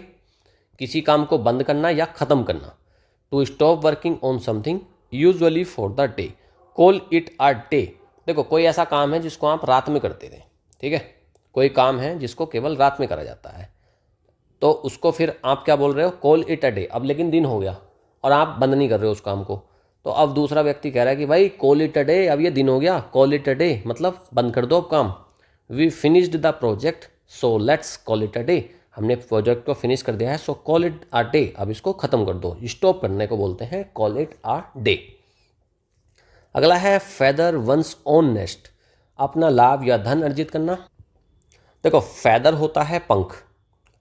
किसी काम को बंद करना या ख़त्म करना। To stop working on something usually for the day, call it a day. देखो कोई ऐसा काम है जिसको आप रात में करते थे, ठीक है, कोई काम है जिसको केवल रात में करा जाता है, तो उसको फिर आप क्या बोल रहे हो, कॉल इट अ डे। अब लेकिन दिन हो गया और आप बंद नहीं कर रहे हो उस काम को, तो अब दूसरा व्यक्ति कह रहा है कि भाई कॉल इट अ डे, अब ये दिन हो गया, कॉल इट अ डे मतलब बंद कर दो अब काम। We finished the project so let's call it a day, हमने प्रोजेक्ट को फिनिश कर दिया है, so call it a day, अब इसको ख़त्म कर दो। स्टॉप करने को बोलते हैं कॉल इट अ डे। अगला है फेदर वंस ओन नेस्ट, अपना लाभ या धन अर्जित करना। देखो फेदर होता है पंख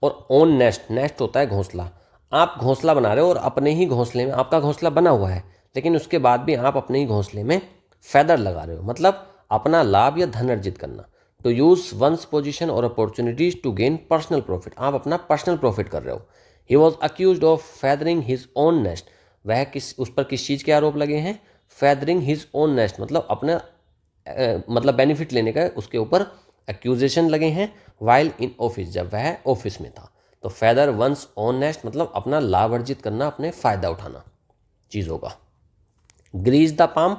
और ओन नेस्ट, नेस्ट होता है घोंसला। आप घोंसला बना रहे हो और अपने ही घोंसले में, आपका घोंसला बना हुआ है लेकिन उसके बाद भी आप अपने ही घोंसले में फेदर लगा रहे हो, मतलब अपना लाभ या धन अर्जित करना। टू यूज वंस पोजिशन और opportunities to gain personal profit, आप अपना पर्सनल प्रॉफिट कर रहे हो। He was accused of feathering his own nest, वह उस पर किस चीज़ के आरोप लगे हैं, फेदरिंग हिज ओन नेस्ट मतलब अपना मतलब बेनिफिट लेने का उसके ऊपर एक्यूजेशन लगे हैं। वाइल इन ऑफिस, जब वह ऑफिस में था। तो फेदर वंस ओन नेस्ट मतलब अपना लाभ अर्जित करना, अपने फ़ायदा उठाना चीज़ों का। ग्रीस द पाम,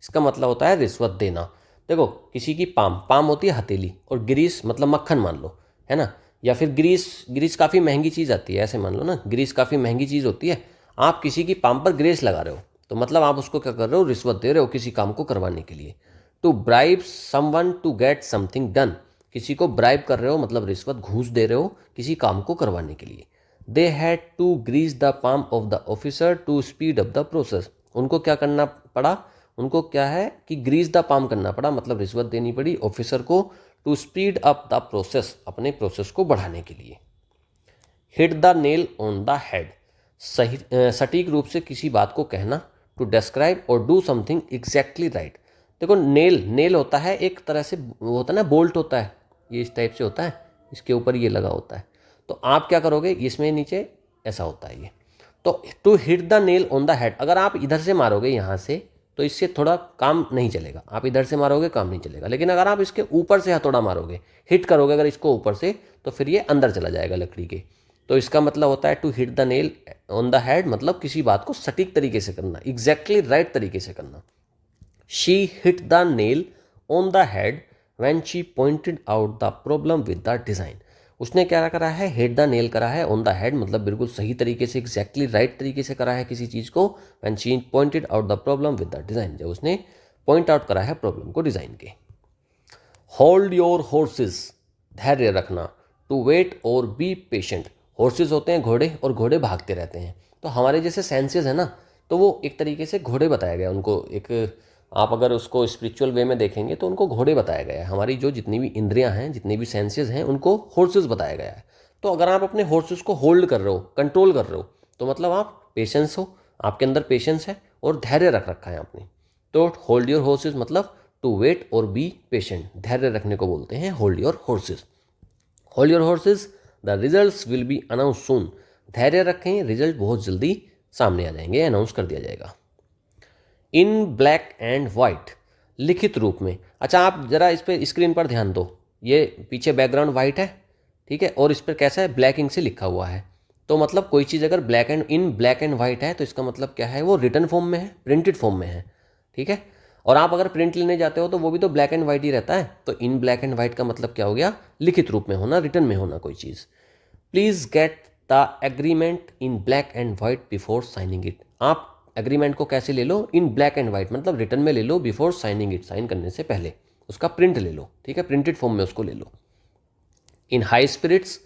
इसका मतलब होता है रिश्वत देना। देखो किसी की पाम, पाम होती है हथेली, और ग्रीस मतलब मक्खन मान लो, है ना, या फिर ग्रीस, ग्रीस काफ़ी महंगी चीज़ आती है, ऐसे मान लो ना, ग्रीस काफ़ी महंगी चीज़ होती है। आप किसी की पाम पर ग्रेस लगा रहे हो तो मतलब आप उसको क्या कर रहे हो, रिश्वत दे रहे हो किसी काम को करवाने के लिए। To bribe someone to get something done, किसी को ब्राइब कर रहे हो मतलब रिश्वत, घूस दे रहे हो किसी काम को करवाने के लिए। They had to grease the palm of the officer to speed up the process, उनको क्या करना पड़ा, उनको क्या है कि ग्रीस द पाम करना पड़ा, मतलब रिश्वत देनी पड़ी ऑफिसर को, to speed up the process, अपने प्रोसेस को बढ़ाने के लिए। Hit the nail on the head, सही सटीक रूप से किसी बात को कहना। टू डिस्क्राइब और डू समथिंग एग्जैक्टली राइट। देखो नेल, नेल होता है एक तरह से, वो होता है ना बोल्ट होता है, ये इस टाइप से होता है, इसके ऊपर ये लगा होता है, तो आप क्या करोगे, इसमें नीचे ऐसा होता है ये। तो to hit the nail on the head, अगर आप इधर से मारोगे यहाँ से तो इससे थोड़ा काम नहीं चलेगा, आप इधर से मारोगे काम नहीं चलेगा, लेकिन अगर आप इसके ऊपर से हथौड़ा मारोगे, हिट करोगे अगर इसको ऊपर से, तो फिर ये अंदर चला जाएगा लकड़ी के। तो इसका मतलब होता है to hit the nail on the head, मतलब किसी बात को सटीक तरीके से करना, एग्जैक्टली राइट तरीके से करना। She hit the nail on the head when she pointed out the problem with the design, उसने क्या करा है, हिट द नेल करा है, ऑन द हेड मतलब बिल्कुल सही तरीके से, एग्जैक्टली राइट तरीके से करा है किसी चीज़ को। When she pointed out the problem with the design, जब उसने पॉइंट आउट करा है प्रॉब्लम को डिज़ाइन के। होल्ड योर हॉर्सेस, धैर्य रखना। टू वेट और बी पेशेंट, हॉर्सेस होते हैं घोड़े, और घोड़े भागते रहते हैं, तो हमारे जैसे सेंसेस है ना, तो वो एक तरीके से घोड़े बताया गया उनको, एक आप अगर उसको स्पिरिचुअल वे में देखेंगे तो उनको घोड़े बताया गया है। हमारी जो जितनी भी इंद्रियां हैं, जितनी भी सेंसेस हैं, उनको हॉर्सेस बताया गया है। तो अगर आप अपने हॉर्सेस को होल्ड कर रहे हो, कंट्रोल कर रहे हो, तो मतलब आप पेशेंस हो, आपके अंदर पेशेंस है और धैर्य रख रखा है आपने। तो होल्ड योर हॉर्सेस मतलब टू वेट और बी पेशेंट, धैर्य रखने को बोलते हैं hold your horses. Hold your horses, the results will be announce सून, धैर्य रखें, रिजल्ट बहुत जल्दी सामने आ जाएंगे, अनाउंस कर दिया जाएगा। इन ब्लैक एंड वाइट, लिखित रूप में। अच्छा आप जरा इस पर स्क्रीन पर ध्यान दो, ये पीछे बैकग्राउंड वाइट है, ठीक है, और इस पर कैसा है, ब्लैक इंक से लिखा हुआ है। तो मतलब कोई चीज़ अगर black and in black and white है तो इसका मतलब क्या है, वो रिटन फॉर्म में है, प्रिंटेड फॉर्म में है, ठीक है। और आप अगर प्रिंट लेने जाते हो तो वो भी तो ब्लैक एंड वाइट ही रहता है, तो इन ब्लैक एंड वाइट का मतलब क्या हो गया, लिखित रूप में होना, रिटन में होना कोई चीज़। Please get the agreement in black and white before signing it, आप एग्रीमेंट को कैसे ले लो, इन ब्लैक एंड वाइट मतलब रिटर्न में ले लो, बिफोर साइनिंग इट, साइन करने से पहले उसका प्रिंट ले लो, ठीक है, प्रिंटेड फॉर्म में उसको ले लो। इन हाई स्पिरिट्स,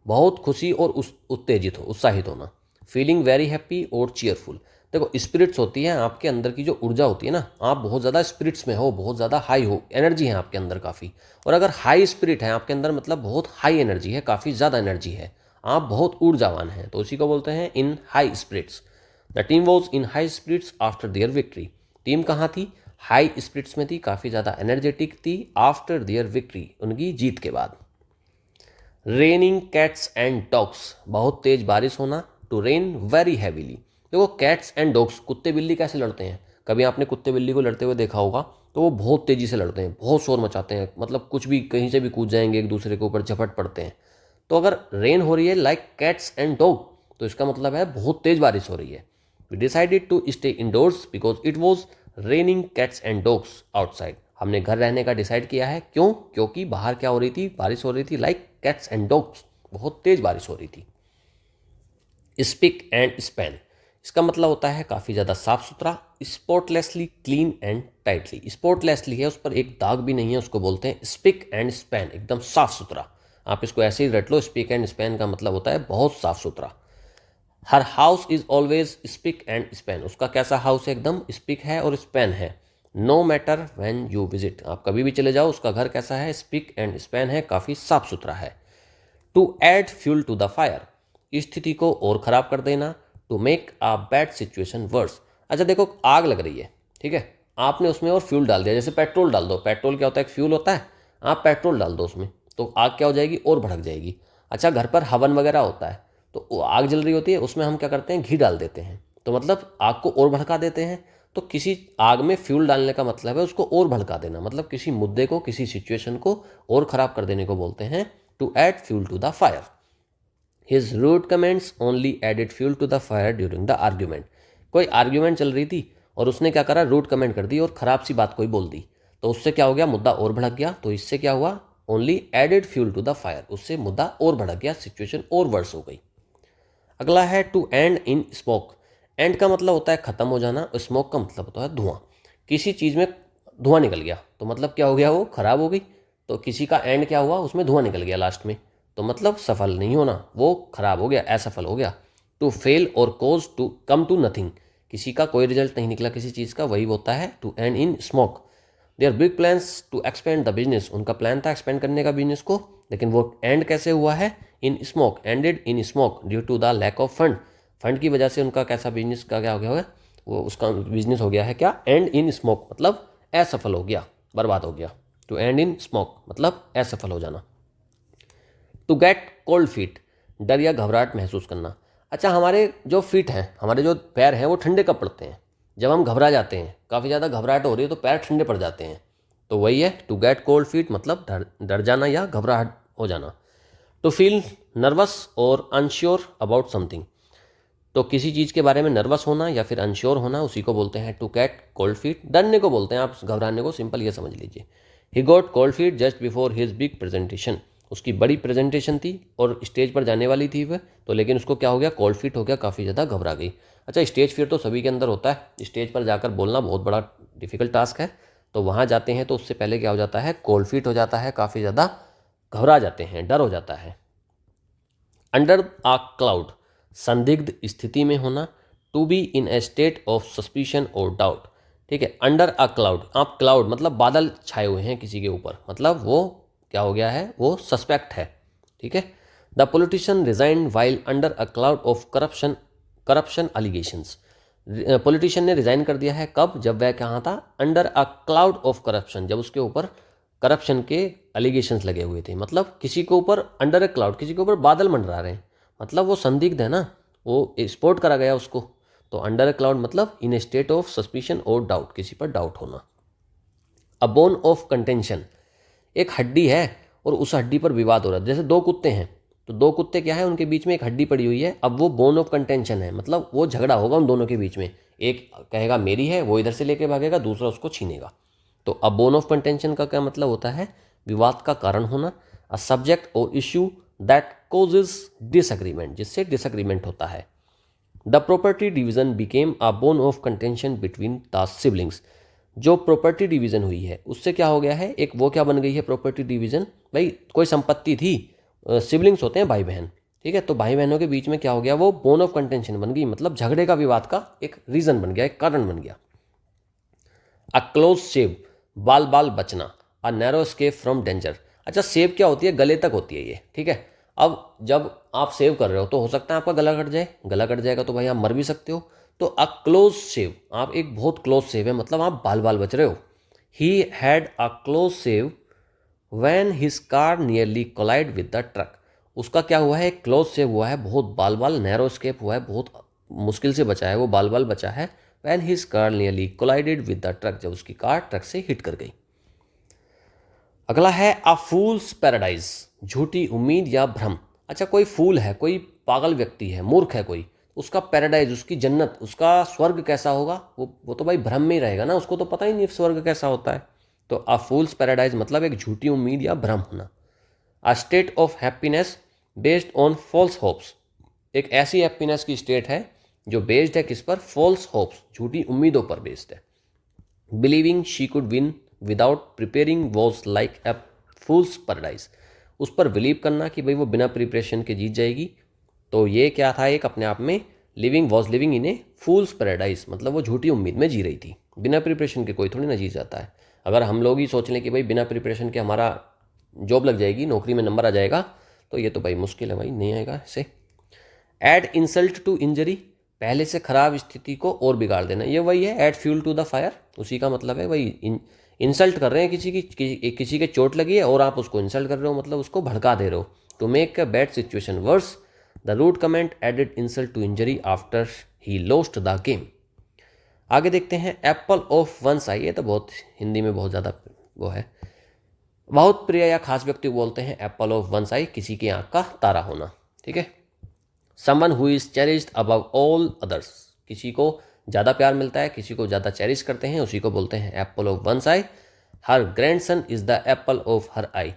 बहुत खुशी और उत्तेजित हो, उत्साहित होना। फीलिंग वेरी हैप्पी और चीयरफुल, देखो स्पिरिट्स होती है आपके अंदर की जो ऊर्जा होती है ना, आप बहुत ज़्यादा स्पिरिट्स में हो, बहुत ज़्यादा हाई हो, एनर्जी है आपके अंदर काफ़ी, और अगर हाई स्पिरिट है आपके अंदर मतलब बहुत हाई एनर्जी है, काफ़ी ज़्यादा एनर्जी है, आप बहुत ऊर्जावान हैं, तो उसी को बोलते हैं in high spirits. The team was in high spirits after their victory, team कहाँ थी, हाई स्पिरिट्स में थी, काफ़ी ज़्यादा एनर्जेटिक थी, आफ्टर देयर विक्ट्री, उनकी जीत के बाद। रेनिंग कैट्स एंड डॉग्स, बहुत तेज बारिश होना। टू रेन वेरी हैवीली, देखो कैट्स एंड डॉग्स, कुत्ते बिल्ली कैसे लड़ते हैं, कभी आपने कुत्ते बिल्ली को लड़ते हुए देखा होगा, तो वो बहुत तेज़ी से लड़ते हैं, बहुत शोर मचाते हैं, मतलब कुछ भी कहीं से भी कूद जाएंगे, एक दूसरे के ऊपर झपट पड़ते हैं। तो अगर रेन हो रही है लाइक कैट्स एंड डॉग, तो इसका मतलब है बहुत तेज़ बारिश हो रही है। We decided to stay indoors because it was raining cats and dogs outside. हमने घर रहने का डिसाइड किया है, क्यों? क्योंकि बाहर क्या हो रही थी, बारिश हो रही थी, लाइक कैट्स एंड डॉग्स, बहुत तेज़ बारिश हो रही थी। स्पिक एंड स्पैन, इसका मतलब होता है काफ़ी ज़्यादा साफ सुथरा, spotlessly clean and tightly. Spotlessly है, उस पर एक दाग भी नहीं है, उसको बोलते हैं स्पिक एंड स्पैन, एकदम साफ सुथरा। आप इसको ऐसे ही रट लो, स्पिक एंड स्पैन का मतलब होता है बहुत साफ सुथरा। Her house is always spick and span, उसका कैसा हाउस है, एकदम स्पिक है और स्पैन है। No matter when you visit, आप कभी भी चले जाओ, उसका घर कैसा है, स्पिक एंड स्पैन है, काफ़ी साफ सुथरा है। To add fuel to the fire, स्थिति को और ख़राब कर देना। To make a bad situation worse, अच्छा देखो आग लग रही है, ठीक है, आपने उसमें और फ्यूल डाल दिया, जैसे पेट्रोल डाल दो, पेट्रोल क्या होता है, एक फ्यूल होता है, आप पेट्रोल डाल दो उसमें, तो आग क्या हो जाएगी, और भड़क जाएगी। अच्छा घर पर हवन वगैरह होता है, तो वो आग जल रही होती है, उसमें हम क्या करते हैं, घी डाल देते हैं, तो मतलब आग को और भड़का देते हैं। तो किसी आग में फ्यूल डालने का मतलब है उसको और भड़का देना, मतलब किसी मुद्दे को, किसी सिचुएशन को और ख़राब कर देने को बोलते हैं to add fuel to the fire. His rude comments only added fuel to the fire during the argument. कोई आर्ग्यूमेंट चल रही थी और उसने क्या करा, रूड कमेंट कर दी और ख़राब सी बात कोई बोल दी, तो उससे क्या हो गया, मुद्दा और भड़क गया। तो इससे क्या हुआ, only added fuel to the fire, उससे मुद्दा और भड़क गया, सिचुएशन और वर्स हो गई। अगला है टू एंड इन स्मोक। एंड का मतलब होता है ख़त्म हो जाना, और स्मोक का मतलब होता है धुआं। किसी चीज़ में धुआं निकल गया तो मतलब क्या हो गया, वो ख़राब हो गई। तो किसी का एंड क्या हुआ, उसमें धुआं निकल गया लास्ट में, तो मतलब सफल नहीं होना, वो खराब हो गया, असफल हो गया। टू फेल और कोज टू कम टू नथिंग, किसी का कोई रिजल्ट नहीं निकला किसी चीज़ का, वही होता है to end in smoke. Their big plans to expand the business, उनका प्लान था एक्सपेंड करने का बिजनेस को, लेकिन वो एंड कैसे हुआ है, in smoke, ended in smoke due to the lack of fund. Fund की वजह से उनका कैसा बिजनेस का क्या हो गया होगा, वो उसका बिजनेस हो गया है क्या, एंड इन स्मोक, मतलब असफल हो गया, बर्बाद हो गया। टू एंड इन स्मोक मतलब असफल हो जाना। टू गेट कोल्ड फीट, डर या घबराहट महसूस करना। अच्छा हमारे जो फीट हैं, हमारे जो पैर हैं, वो ठंडे कब पड़ते हैं, जब हम घबरा जाते हैं, काफ़ी ज़्यादा घबराहट हो रही है तो पैर ठंडे पड़ जाते हैं, तो वही है टू गेट कोल्ड फीट, मतलब डर जाना या घबराहट हो जाना। टू फील नर्वस और अनश्योर अबाउट समथिंग, तो किसी चीज़ के बारे में नर्वस होना या फिर अनश्योर होना, उसी को बोलते हैं टू गेट कोल्ड फीट। डरने को बोलते हैं, आप घबराने को सिंपल ये समझ लीजिए। He got cold feet just before his big presentation, उसकी बड़ी प्रेजेंटेशन थी और स्टेज पर जाने वाली थी वह, तो लेकिन उसको क्या हो गया, कोल्ड फीट हो गया, काफ़ी ज़्यादा घबरा गई। अच्छा स्टेज फियर तो सभी के अंदर होता है, स्टेज पर जाकर बोलना बहुत बड़ा डिफिकल्ट टास्क है, तो वहाँ जाते हैं तो उससे पहले क्या हो जाता है, कोल्ड फीट हो जाता है, काफ़ी ज़्यादा घबरा जाते हैं, डर हो जाता है। अंडर आ क्लाउड, संदिग्ध स्थिति में होना। To be in a state of suspicion और डाउट, ठीक है। अंडर अ क्लाउड, आप क्लाउड मतलब बादल छाए हुए हैं किसी के ऊपर, मतलब वो क्या हो गया है, वो सस्पेक्ट है, ठीक है। The politician resign while under a cloud of corruption, corruption allegations, politician ने रिजाइन कर दिया है, कब, जब वह कहाँ था, under a cloud of corruption, जब उसके ऊपर करप्शन के एलिगेशंस लगे हुए थे, मतलब किसी के ऊपर अंडर ए क्लाउड, किसी के ऊपर बादल मंडरा रहे हैं, मतलब वो संदिग्ध है ना, वो एक्सपोर्ट करा गया उसको, तो अंडर ए क्लाउड मतलब इन ए स्टेट ऑफ सस्पिशन और डाउट, किसी पर डाउट होना। अ बोन ऑफ कंटेंशन, एक हड्डी है और उस हड्डी पर विवाद हो रहा है, जैसे दो कुत्ते हैं, तो दो कुत्ते क्या है, उनके बीच में एक हड्डी पड़ी हुई है, अब वो बोन ऑफ कंटेंशन है, मतलब वो झगड़ा होगा उन दोनों के बीच में, एक कहेगा मेरी है, वो इधर से लेके भागेगा, दूसरा उसको छीनेगा। तो अ बोन ऑफ कंटेंशन का क्या मतलब होता है, विवाद का कारण होना। अ सब्जेक्ट और इश्यू दैट कोजेज डिसएग्रीमेंट, जिससे डिसएग्रीमेंट होता है। The property division became a bone of contention between the siblings, जो प्रॉपर्टी डिवीजन हुई है उससे क्या हो गया है, एक वो क्या बन गई है प्रॉपर्टी डिवीजन, भाई कोई संपत्ति थी, सिबलिंग्स होते हैं भाई बहन, ठीक है, तो भाई बहनों के बीच में क्या हो गया, वो बोन ऑफ कंटेंशन बन गई, मतलब झगड़े का, विवाद का एक रीजन बन गया, एक कारण बन गया। अ क्लोज सेव, बाल बाल बचना। A narrow escape from danger, अच्छा सेव क्या होती है, गले तक होती है ये, ठीक है। अब जब आप सेव कर रहे हो तो हो सकता है आपका गला कट जाए, गला कट जाएगा तो भाई आप मर भी सकते हो, तो अ क्लोज सेव, आप एक बहुत क्लोज सेव है, मतलब आप बाल बाल बच रहे हो। He had a close save when his car nearly collide with the truck, उसका क्या हुआ है, क्लोज सेव हुआ है, बहुत बाल बाल, नैरो स्केप हुआ है, बहुत मुश्किल से बचा है, वो बाल बाल बचा है। When his car nearly collided with the truck, जब उसकी कार ट्रक से हिट कर गई। अगला है अ फूल्स पैराडाइज, झूठी उम्मीद या भ्रम। अच्छा, कोई फूल है, कोई पागल व्यक्ति है, मूर्ख है कोई, उसका पैराडाइज, उसकी जन्नत, उसका स्वर्ग कैसा होगा, वो तो भाई भ्रम में ही रहेगा ना, उसको तो पता ही नहीं स्वर्ग कैसा होता है। तो अ फूल्स पैराडाइज मतलब एक झूठी उम्मीद या भ्रम होना। A state of happiness based on false hopes, एक ऐसी हैप्पीनेस की स्टेट है जो बेस्ड है किस पर, फॉल्स होप्स, झूठी उम्मीदों पर बेस्ड है। Believing she could win without preparing was like a fools paradise, उस पर बिलीव करना कि भाई वो बिना प्रिपरेशन के जीत जाएगी। तो ये क्या था, एक अपने आप में living was living in A fools paradise, मतलब वो झूठी उम्मीद में जी रही थी। बिना प्रिपरेशन के कोई थोड़ी ना जीत जाता है। अगर हम लोग ही सोच लें कि भाई बिना प्रिपरेशन के हमारा जॉब लग जाएगी, नौकरी में नंबर आ जाएगा, तो ये तो भाई मुश्किल है, भाई नहीं आएगा ऐसे। ऐड इंसल्ट टू इंजरी, पहले से खराब स्थिति को और बिगाड़ देना, ये वही है add fuel to the fire, उसी का मतलब है। वही इंसल्ट कर रहे हैं किसी के चोट लगी है और आप उसको इंसल्ट कर रहे हो, मतलब उसको भड़का दे रहे हो। To make a bad situation worse, the rude comment added insult to injury after he lost the game. आगे देखते हैं एप्पल ऑफ वंस आई, ये तो बहुत हिंदी में बहुत ज़्यादा वो है, बहुत प्रिय या खास व्यक्ति बोलते हैं एप्पल ऑफ वंस आई, किसी की आंख का तारा होना। ठीक है। Someone who is cherished above all others, किसी को ज़्यादा प्यार मिलता है, किसी को ज़्यादा चेरिश करते हैं, उसी को बोलते हैं apple of one's eye. Her grandson is the apple of her eye,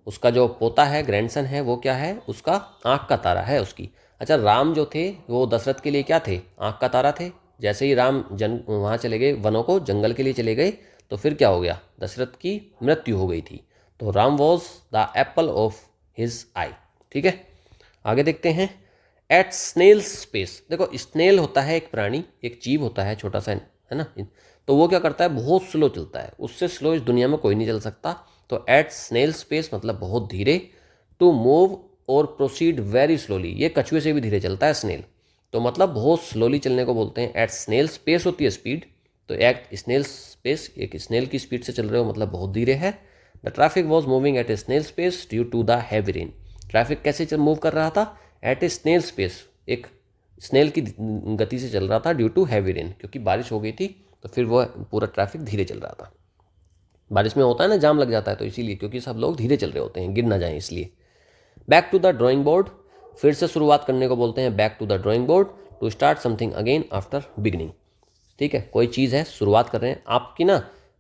उसका जो पोता है, ग्रैंडसन है, वो क्या है, उसका आंख का तारा है उसकी। अच्छा, राम जो थे वो दशरथ के लिए क्या थे, आंख का तारा थे। जैसे ही राम वहाँ चले गए, वनों को जंगल के लिए चले गए, तो फिर क्या हो गया, दशरथ की मृत्यु हो गई थी। तो Ram was the apple of his eye. ठीक है। आगे देखते हैं एट स्नेल स्पेस। देखो, स्नेल होता है एक प्राणी, एक जीव होता है छोटा सा, है ना। तो वो क्या करता है, बहुत स्लो चलता है, उससे स्लो इस दुनिया में कोई नहीं चल सकता। तो एट स्नेल स्पेस मतलब बहुत धीरे। टू मूव और प्रोसीड वेरी स्लोली, ये कछुए से भी धीरे चलता है स्नेल, तो मतलब बहुत स्लोली चलने को बोलते हैं। एट स्नेल स्पेस होती है स्पीड, तो एट स्नेल स्पेस, एक स्नेल की स्पीड से चल रहे हो मतलब बहुत धीरे है। The traffic was moving at a snail space due to the heavy rain, traffic कैसे मूव कर रहा था, एट ए स्नेल स्पेस, एक स्नेल की गति से चल रहा था, ड्यू टू हैवी रेन, क्योंकि बारिश हो गई थी, तो फिर वो पूरा ट्रैफिक धीरे चल रहा था। बारिश में होता है ना, जाम लग जाता है, तो इसीलिए, क्योंकि सब लोग धीरे चल रहे होते हैं, गिर ना जाएं इसलिए। Back to the drawing board, फिर से शुरुआत करने को बोलते हैं back to the drawing board. To start something again after beginning. ठीक है, कोई चीज़ है, शुरुआत कर रहे हैं आपकी ना,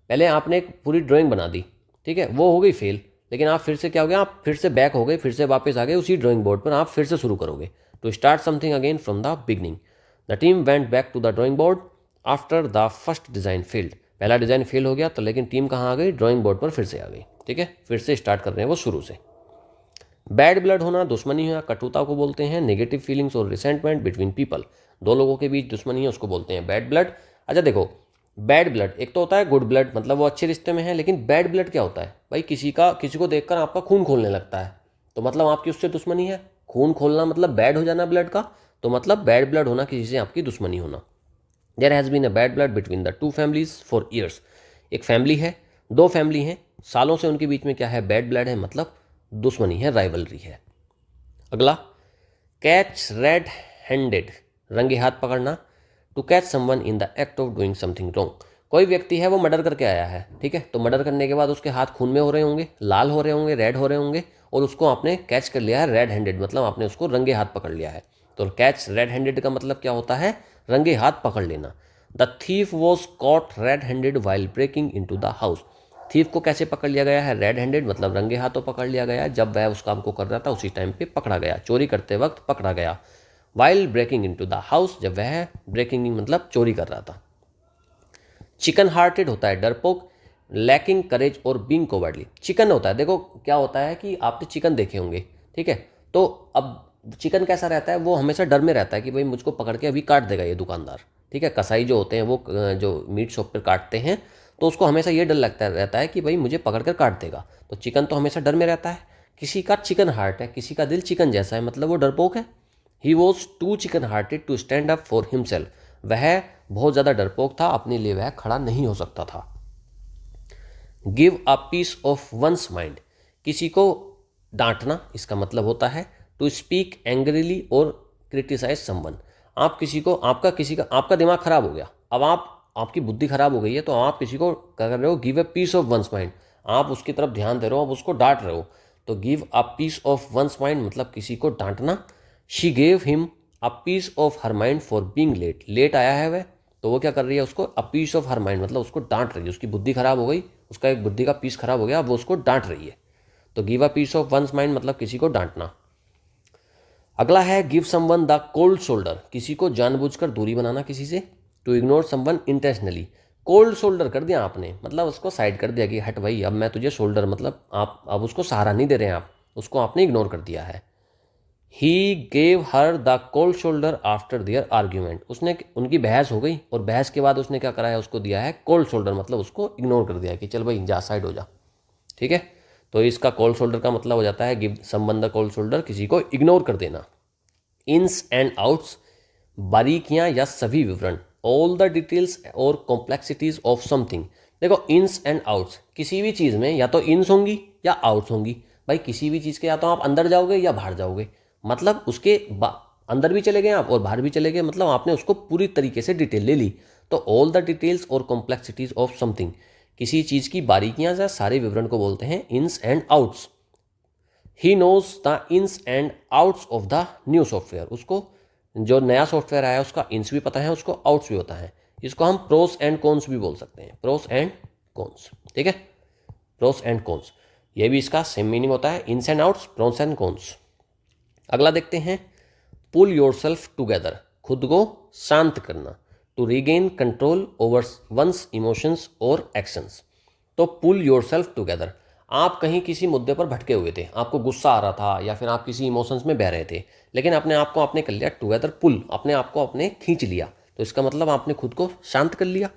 पहले आपने एक पूरी ड्राइंग बना दी, ठीक है, वो हो गई फेल, लेकिन आप फिर से क्या हो गया, आप फिर से बैक हो गए, फिर से वापस आ गए उसी ड्राइंग बोर्ड पर, आप फिर से शुरू करोगे। To start something again from the beginning. The team went back to the drawing board after the first design failed, पहला डिज़ाइन फेल हो गया, तो लेकिन टीम कहाँ आ गई, ड्राइंग बोर्ड पर फिर से आ गई। ठीक है, फिर से स्टार्ट कर रहे हैं वो शुरू से। बैड ब्लड होना, दुश्मनी होना, कटुता को बोलते हैं। नेगेटिव फीलिंग्स और रिसेंटमेंट बिटवीन पीपल, दो लोगों के बीच दुश्मनी है, उसको बोलते हैं बैड ब्लड। अच्छा देखो, बैड ब्लड एक तो होता है गुड ब्लड, मतलब वो अच्छे रिश्ते में है, लेकिन बैड ब्लड क्या होता है भाई, किसी को देखकर आपका खून खोलने लगता है, तो मतलब आपकी उससे दुश्मनी है। खून खोलना मतलब बैड हो जाना ब्लड का, तो मतलब बैड ब्लड होना, किसी से आपकी दुश्मनी होना। There has been a bad blood between the two families for years, एक फैमिली है, दो फैमिली हैं, सालों से उनके बीच में क्या है, बैड ब्लड है, मतलब दुश्मनी है, राइवलरी है। अगला, कैच रेड हैंडेड, रंगे हाथ पकड़ना। To catch someone in the act of doing something wrong, कोई व्यक्ति है वो मर्डर करके आया है, ठीक है, तो मर्डर करने के बाद उसके हाथ खून में हो रहे होंगे, लाल हो रहे होंगे, रेड हो रहे होंगे, और उसको आपने कैच कर लिया है रेड हैंडेड, मतलब आपने उसको रंगे हाथ पकड़ लिया है। तो कैच रेड हैंडेड का मतलब क्या होता है, रंगे हाथ पकड़ लेना। The thief was caught red handed while breaking into the house, thief को कैसे पकड़ लिया गया है, रेड हैंडेड मतलब रंगे हाथों पकड़ लिया गया, जब वह उस काम को कर रहा था उसी टाइम पे पकड़ा गया, चोरी करते वक्त पकड़ा गया। While breaking into the house, जब वह ब्रेकिंग मतलब चोरी कर रहा था। चिकन हार्टेड होता है डरपोक, लैकिंग करेज और बीइंग कोवर्डली, चिकन होता है, देखो क्या होता है कि आपने चिकन देखे होंगे, ठीक है, तो अब चिकन कैसा रहता है, वो हमेशा डर में रहता है कि भाई मुझको पकड़ के अभी काट देगा ये दुकानदार, ठीक है, कसाई जो होते हैं वो जो मीट शॉप पर काटते हैं, तो उसको हमेशा ये डर लगता रहता है कि भाई मुझे पकड़ कर काट देगा, तो चिकन तो हमेशा डर में रहता है। किसी का चिकन हार्ट है, किसी का दिल चिकन जैसा है, मतलब वो डरपोक है। He was too chicken hearted to stand up for himself, वह बहुत ज़्यादा डरपोक था, अपने लिए वह खड़ा नहीं हो सकता था। Give a piece of one's mind, किसी को डांटना, इसका मतलब होता है टू स्पीक एंग्रीली और क्रिटिसाइज समवन, आप किसी को आपका दिमाग खराब हो गया, अब आपकी बुद्धि खराब हो गई है, तो आप किसी को क्या कर रहे हो, give a piece of one's mind, आप उसकी तरफ ध्यान दे रहे हो, आप उसको डांट रहे हो, तो give a piece of one's mind मतलब किसी को डांटना। She gave him a piece of her mind for being late, late आया है वह, तो वो क्या कर रही है, उसको a piece of her mind मतलब उसको डांट रही है, उसकी बुद्धि खराब हो गई, उसका एक बुद्धि का पीस खराब हो गया, अब वो उसको डांट रही है। तो give a piece of one's mind मतलब किसी को डांटना। अगला है give someone the cold shoulder, किसी को जानबूझकर दूरी बनाना किसी से। To ignore someone intentionally, cold shoulder कर दिया आपने, मतलब उसको साइड कर दिया कि हट भाई अब मैं तुझे शोल्डर, मतलब आप अब उसको सहारा नहीं दे रहे हैं, आप उसको आपने इग्नोर कर दिया है। He gave her the cold shoulder after their argument, उसने उनकी बहस हो गई और बहस के बाद उसने क्या करा है, उसको दिया है कोल्ड शोल्डर, मतलब उसको इग्नोर कर दिया कि चल भाई जा साइड हो जा, ठीक है। तो इसका कोल्ड शोल्डर का मतलब हो जाता है give someone the cold shoulder, किसी को इग्नोर कर देना। इन्स एंड आउट्स, बारीकियां या सभी विवरण। ऑल द डिटेल्स और कॉम्प्लेक्सिटीज ऑफ समथिंग। देखो इन्स एंड आउट्स, किसी भी चीज़ में या तो इन्स होंगी या आउट्स होंगी। भाई किसी भी चीज़ के या तो आप अंदर जाओगे या बाहर जाओगे, मतलब उसके अंदर भी चले गए आप और बाहर भी चले गए, मतलब आपने उसको पूरी तरीके से डिटेल ले ली। तो ऑल द डिटेल्स और कॉम्प्लेक्सिटीज ऑफ समथिंग, किसी चीज़ की बारीकियां या सारे विवरण को बोलते हैं ins and outs. He knows the ins and outs of the new software, उसको जो नया सॉफ्टवेयर आया उसका इन्स भी पता है, उसको आउट्स भी पता है। इसको हम प्रोस एंड कॉन्स भी बोल सकते हैं, प्रोस एंड कॉन्स, ठीक है, प्रोस एंड कॉन्स, ये भी इसका सेम मीनिंग होता है, ins and outs, pros and cons. अगला देखते हैं, पुल योर सेल्फ टूगेदर, खुद को शांत करना। To regain control over one's emotions और एक्शंस। तो पुल योर सेल्फ टूगेदर, आप कहीं किसी मुद्दे पर भटके हुए थे, आपको गुस्सा आ रहा था या फिर आप किसी इमोशंस में बह रहे थे, लेकिन अपने आप को आपने कर लिया टूगेदर, पुल, अपने आप को आपने खींच लिया, तो इसका मतलब आपने खुद को शांत कर लिया।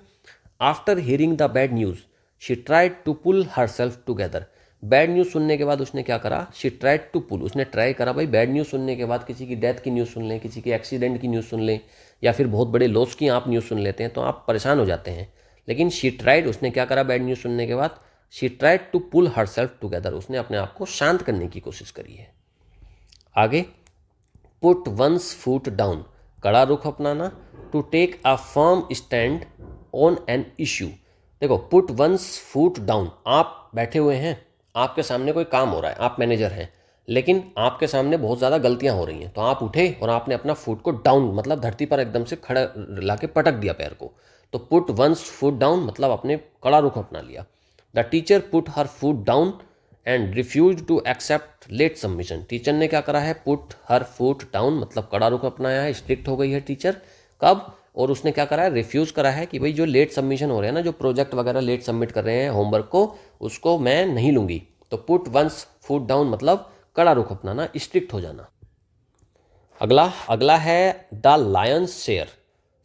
After hearing the bad news she tried to pull herself together, bad news सुनने के बाद उसने क्या करा, शी ट्राइड टू पुल, उसने ट्राई करा, भाई बैड न्यूज़ सुनने के बाद किसी की डेथ की न्यूज़ सुन लें, किसी के एक्सीडेंट की न्यूज़ सुन लें, या फिर बहुत बड़े लॉस की आप न्यूज़ सुन लेते हैं तो आप परेशान हो जाते हैं, लेकिन शी ट्राइड, उसने क्या करा बैड न्यूज़ सुनने के बाद, she tried to pull herself together, उसने अपने आप को शांत करने की कोशिश करी है। आगे, पुट वंस फुट डाउन, कड़ा रुख अपनाना। To take a firm stand on an issue. देखो पुट वंस फुट डाउन, आप बैठे हुए हैं, आपके सामने कोई काम हो रहा है, आप मैनेजर हैं, लेकिन आपके सामने बहुत ज़्यादा गलतियां हो रही हैं, तो आप उठे और आपने अपना फुट को डाउन, मतलब धरती पर एकदम से खड़ा ला के पटक दिया पैर को, तो पुट वंस फुट डाउन मतलब अपने कड़ा रुख अपना लिया। The teacher put her foot down and refuse to accept late submission, teacher ने क्या करा है, पुट हर फुट डाउन मतलब कड़ा रुख अपनाया है, स्ट्रिक्ट हो गई है टीचर। कब, और उसने क्या करा है, रिफ्यूज़ करा है कि भाई जो लेट सबमिशन हो रहे हैं ना, जो प्रोजेक्ट वगैरह लेट सबमिट कर रहे हैं होमवर्क को, उसको मैं नहीं लूँगी। तो पुट वंस फुट डाउन मतलब कड़ा रुख अपनाना, स्ट्रिक्ट हो जाना। अगला है द लायंस शेयर,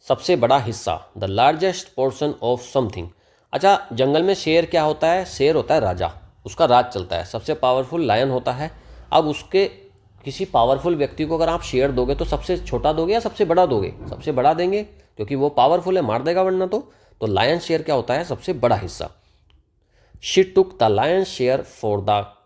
सबसे बड़ा हिस्सा, the largest portion of something. अच्छा, जंगल में शेर क्या होता है, शेर होता है राजा, उसका राज चलता है, सबसे पावरफुल लायन होता है। अब उसके किसी पावरफुल व्यक्ति को अगर आप शेयर दोगे तो सबसे छोटा दोगे या सबसे बड़ा दोगे, सबसे बड़ा देंगे क्योंकि वो पावरफुल है, मार देगा वरना तो लायन शेयर क्या होता है, सबसे बड़ा हिस्सा। She took the lion share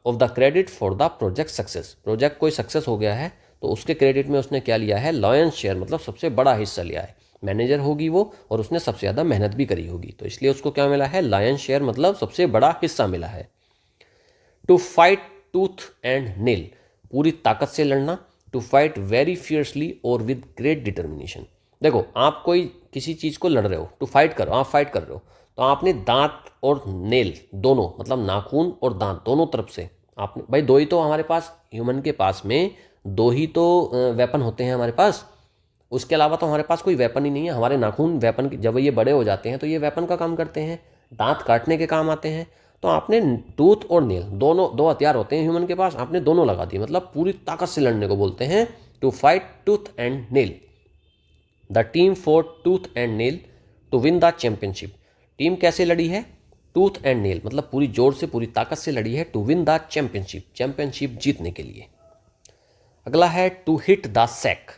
of the credit for the project success, project कोई सक्सेस हो गया है तो उसके क्रेडिट में उसने क्या लिया है, लायन शेयर मतलब सबसे बड़ा हिस्सा लिया है। मैनेजर होगी वो और उसने सबसे ज़्यादा मेहनत भी करी होगी, तो इसलिए उसको क्या मिला है, लायन शेयर मतलब सबसे बड़ा हिस्सा मिला है। To fight tooth and nail, पूरी ताकत से लड़ना। टू फाइट वेरी फियर्सली और विद ग्रेट डिटर्मिनेशन। देखो आप कोई किसी चीज़ को लड़ रहे हो, टू फाइट करो, आप फाइट कर रहे हो, तो आपने दांत और नेल दोनों, मतलब नाखून और दांत दोनों तरफ से आपने, भाई दो ही तो हमारे पास, ह्यूमन के पास में दो ही तो वेपन होते हैं हमारे पास, उसके अलावा तो हमारे पास कोई वेपन ही नहीं है। हमारे नाखून वेपन, जब ये बड़े हो जाते हैं तो ये वेपन का काम करते हैं, दांत काटने के काम आते हैं। तो आपने टूथ और नेल दोनों, दो हथियार होते हैं ह्यूमन के पास, आपने दोनों लगा दिए, मतलब पूरी ताकत से लड़ने को बोलते हैं to fight tooth and nail. The team for tooth and nail to win the championship, team कैसे लड़ी है, टूथ एंड नेल मतलब पूरी जोर से पूरी ताकत से लड़ी है, to win the championship, championship जीतने के लिए। अगला है टू हिट द सैक,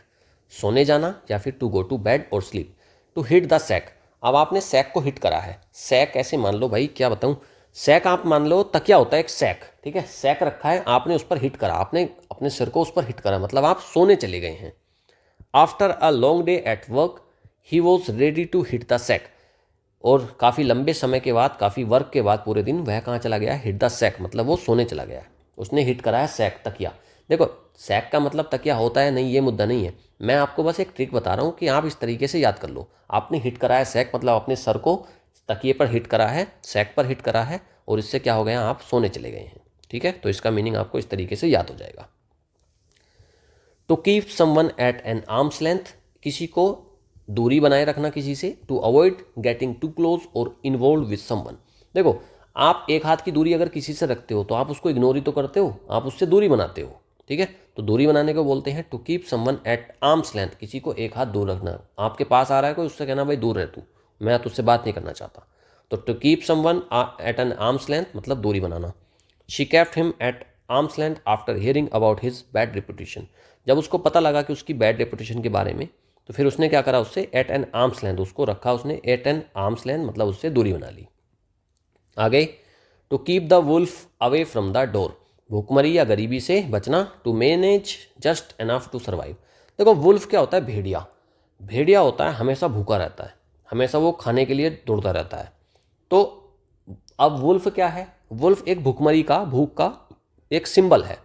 सोने जाना या फिर टू गो टू बेड और sleep. To hit the sack, अब आपने सैक को हिट करा है, सैक ऐसे मान लो भाई, क्या बताऊं, सैक आप मान लो तकिया होता है एक सैक, ठीक है, सैक रखा है, आपने उस पर हिट करा, आपने अपने सिर को उस पर हिट करा, मतलब आप सोने चले गए हैं। After a long day at work he was ready to hit the sack. और काफ़ी लंबे समय के बाद, काफ़ी वर्क के बाद पूरे दिन वह कहाँ चला गया, हिट द सैक मतलब वो सोने चला गया। उसने हिट करा है सैक, तकिया। देखो सैक का मतलब तकिया होता है नहीं, ये मुद्दा नहीं है। मैं आपको बस एक ट्रिक बता रहा हूँ कि आप इस तरीके से याद कर लो। आपने हिट करा है सैक मतलब अपने सर को तकिए पर हिट करा है, सैक पर हिट करा है, और इससे क्या हो गया, आप सोने चले गए हैं। ठीक है, तो इसका मीनिंग आपको इस तरीके से याद हो जाएगा। To keep someone at an arms length, किसी को दूरी बनाए रखना किसी से। To avoid getting too close और इन्वॉल्व विद समवन। देखो आप एक हाथ की दूरी अगर किसी से रखते हो तो आप उसको इग्नोर ही तो करते हो, आप उससे दूरी बनाते हो। ठीक है, तो दूरी बनाने को बोलते हैं to keep someone at arms length, किसी को एक हाथ दूर रखना। आपके पास आ रहा है कोई, उससे कहना भाई दूर रह तू, मैं तुझसे बात नहीं करना चाहता। तो to keep someone at an arms length मतलब दूरी बनाना। She kept him at arms length after hearing about his bad reputation. जब उसको पता लगा कि उसकी बैड रेपुटेशन के बारे में, तो फिर उसने क्या करा, उससे एट एन आर्म्स लेंथ, उसको रखा उसने एट एन आर्म्स लेंथ मतलब उससे दूरी बना ली। आगे, to keep the wolf away from the door, भूखमरी या गरीबी से बचना। To manage just enough to survive. देखो वुल्फ क्या होता है, भेड़िया। भेड़िया होता है हमेशा भूखा रहता है, हमेशा वो खाने के लिए दौड़ता रहता है। तो अब वुल्फ क्या है, वुल्फ एक भूखमरी का, भूख का एक सिंबल है।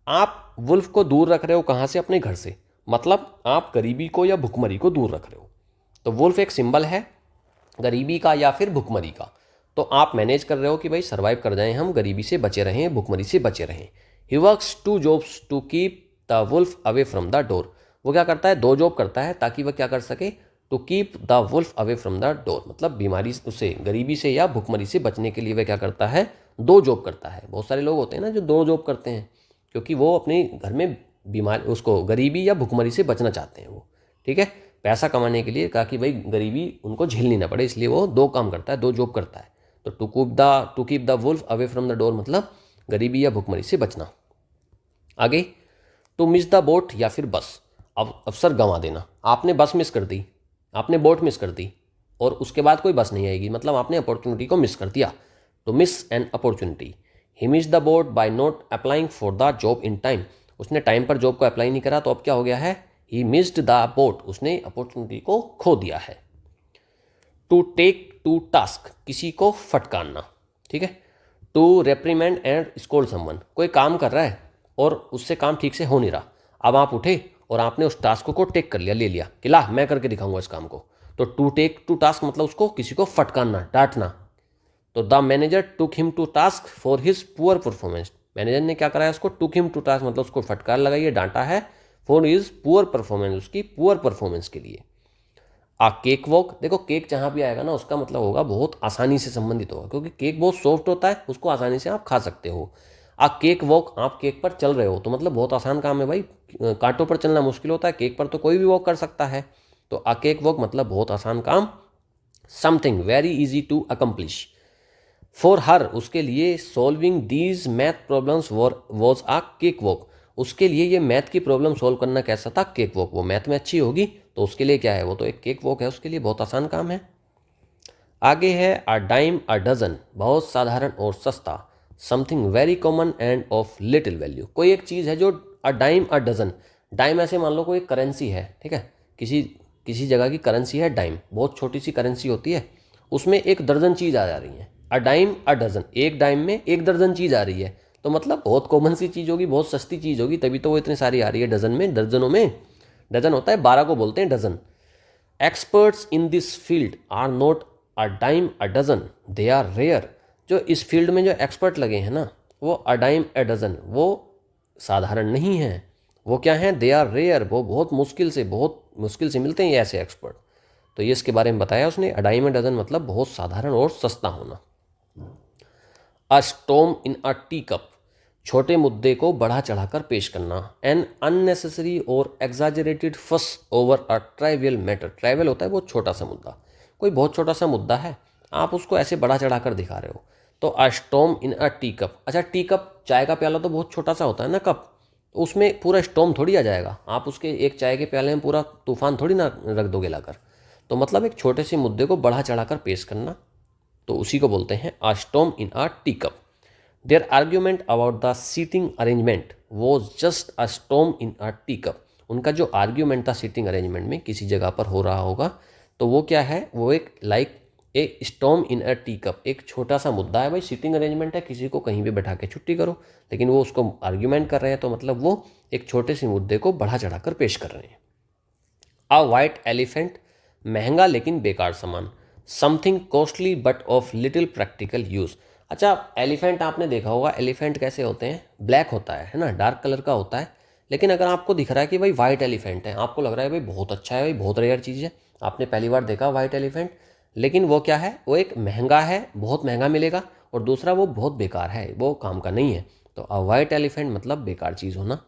आप वुल्फ को दूर रख रहे हो कहाँ से, अपने घर से, मतलब आप गरीबी को या भुखमरी को दूर रख रहे हो। तो वुल्फ एक सिंबल है गरीबी का या फिर भुखमरी का। तो आप मैनेज कर रहे हो कि भाई सर्वाइव कर जाएं, हम गरीबी से बचे रहें, भुखमरी से बचे रहें। He works two jobs to keep the wolf away from the door. वो क्या करता है, दो जॉब करता है ताकि वह क्या कर सके, to keep the wolf away from the door मतलब बीमारी से, गरीबी से या भुखमरी से बचने के लिए वह क्या करता है, दो जॉब करता है। बहुत सारे लोग होते हैं ना जो दो जॉब करते हैं, क्योंकि वो अपने घर में बीमार, उसको गरीबी या भुखमरी से बचना चाहते हैं वो। ठीक है, पैसा कमाने के लिए, कहा कि भाई गरीबी उनको झेलनी ना पड़े, इसलिए वो दो काम करता है, दो जॉब करता है। तो to keep the wolf away from the door मतलब गरीबी या भुखमरी से बचना। आगे, टू मिस द बोट या फिर बस, अब अवसर गंवा देना। आपने बस मिस कर दी, आपने बोट मिस कर दी, और उसके बाद कोई बस नहीं आएगी, मतलब आपने अपॉर्चुनिटी को मिस कर दिया। To miss an opportunity. He miss the boat by not applying for the job in time. उसने टाइम पर जॉब को अप्लाई नहीं करा, तो अब क्या हो गया है, ही मिस्ड द बोट, उसने अपॉर्चुनिटी को खो दिया है। टू टेक टू टास्क, किसी को फटकारना। ठीक है, to reprimand and scold someone, कोई काम कर रहा है और उससे काम ठीक से हो नहीं रहा, अब आप उठे और आपने उस टास्क को टेक कर लिया, ले लिया कि ला मैं करके दिखाऊंगा इस काम को। तो टू टेक टू टास्क मतलब उसको किसी को फटकारना, डांटना। तो the manager took him to task for his poor performance. Manager ने क्या करा है, उसको टुक हिम टू टास्क मतलब उसको फटकार लगाई है, डांटा है, फॉर हिज पुअर परफॉर्मेंस, उसकी पुअर परफॉर्मेंस के लिए। आ केक वॉक, देखो केक जहाँ भी आएगा ना उसका मतलब होगा बहुत आसानी से संबंधित होगा, क्योंकि केक बहुत सॉफ्ट होता है, उसको आसानी से आप खा सकते हो। आ केक वॉक, आप केक पर चल रहे हो, तो मतलब बहुत आसान काम है भाई, कांटों पर चलना मुश्किल होता है, केक पर तो कोई भी वॉक कर सकता है। तो आ केक वॉक मतलब बहुत आसान काम। Something very easy to accomplish. For her, उसके लिए, solving these math problems was a cake walk, उसके लिए ये मैथ की प्रॉब्लम सॉल्व करना कैसा था, केक वॉक। वो मैथ में अच्छी होगी तो उसके लिए क्या है, वो तो एक केक वॉक है, उसके लिए बहुत आसान काम है। आगे है अ डाइम अ डजन, बहुत साधारण और सस्ता। Something very common and of little value, कोई एक चीज़ है जो a dime a dozen. Dime ऐसे मान लो कोई करेंसी है, ठीक है, किसी किसी जगह की करेंसी है डाइम, बहुत छोटी सी करेंसी होती है, उसमें एक दर्जन चीज़ आ जा रही है। अ डाइम अ डजन, एक डाइम में एक दर्जन चीज़ आ रही है, तो मतलब बहुत कॉमन सी चीज़ होगी, बहुत सस्ती चीज़ होगी, तभी तो वो इतनी सारी आ रही है डजन में, दर्जनों में। डजन होता है 12 को बोलते हैं dozen. Experts in this field are not a dime a dozen, they are rare. जो इस फील्ड में जो एक्सपर्ट लगे हैं ना, वो अ डाइम अ डजन, वो साधारण नहीं है, वो क्या है, दे आर रेयर, वो बहुत मुश्किल से मिलते हैं ये ऐसे एक्सपर्ट। तो ये इसके बारे में बताया उसने, अ डाइम अ डजन मतलब बहुत साधारण और सस्ता होना। अ storm in a tea cup, छोटे मुद्दे को बढ़ा चढ़ाकर पेश करना। एन अननेसेसरी और एग्जाजरेटेड फस over a trivial matter, trivial होता है बहुत छोटा सा मुद्दा, कोई बहुत छोटा सा मुद्दा है, आप उसको ऐसे बढ़ा चढ़ाकर दिखा रहे हो। तो अ storm in a tea cup, अच्छा टी कप, चाय का प्याला तो बहुत छोटा सा होता है ना कप, तो उसमें पूरा स्टॉर्म थोड़ी आ जाएगा, आप उसके एक चाय के प्याले में पूरा तूफान थोड़ी ना रख दोगे लाकर। तो मतलब एक छोटे से मुद्दे को बढ़ा चढ़ाकर पेश करना, तो उसी को बोलते हैं a storm in a teacup. Their argument about the seating arrangement was just a storm in a teacup, उनका जो आर्ग्यूमेंट था सिटिंग अरेंजमेंट में किसी जगह पर हो रहा होगा, तो वो क्या है, वो एक like a storm in a tea cup, एक छोटा सा मुद्दा है। भाई सिटिंग अरेंजमेंट है, किसी को कहीं भी बैठा के छुट्टी करो, लेकिन वो उसको आर्ग्यूमेंट कर रहे हैं, तो मतलब वो एक छोटे से मुद्दे को बढ़ा चढ़ा कर पेश कर रहे हैं। अ वाइट एलिफेंट, महंगा लेकिन बेकार सामान। Something costly but of little practical use. अच्छा, एलिफेंट आपने देखा होगा, एलिफेंट कैसे होते हैं, ब्लैक होता है ना, डार्क कलर का होता है। लेकिन अगर आपको दिख रहा है कि भाई वाइट एलिफेंट है, आपको लग रहा है भाई बहुत अच्छा है, भाई बहुत रेयर चीज़ है, आपने पहली बार देखा वाइट एलिफेंट, लेकिन वो क्या है, वो एक महंगा है, बहुत महंगा मिलेगा, और दूसरा वो बहुत बेकार है, वो काम का नहीं है। तो अ वाइट एलिफेंट मतलब बेकार चीज़ होना।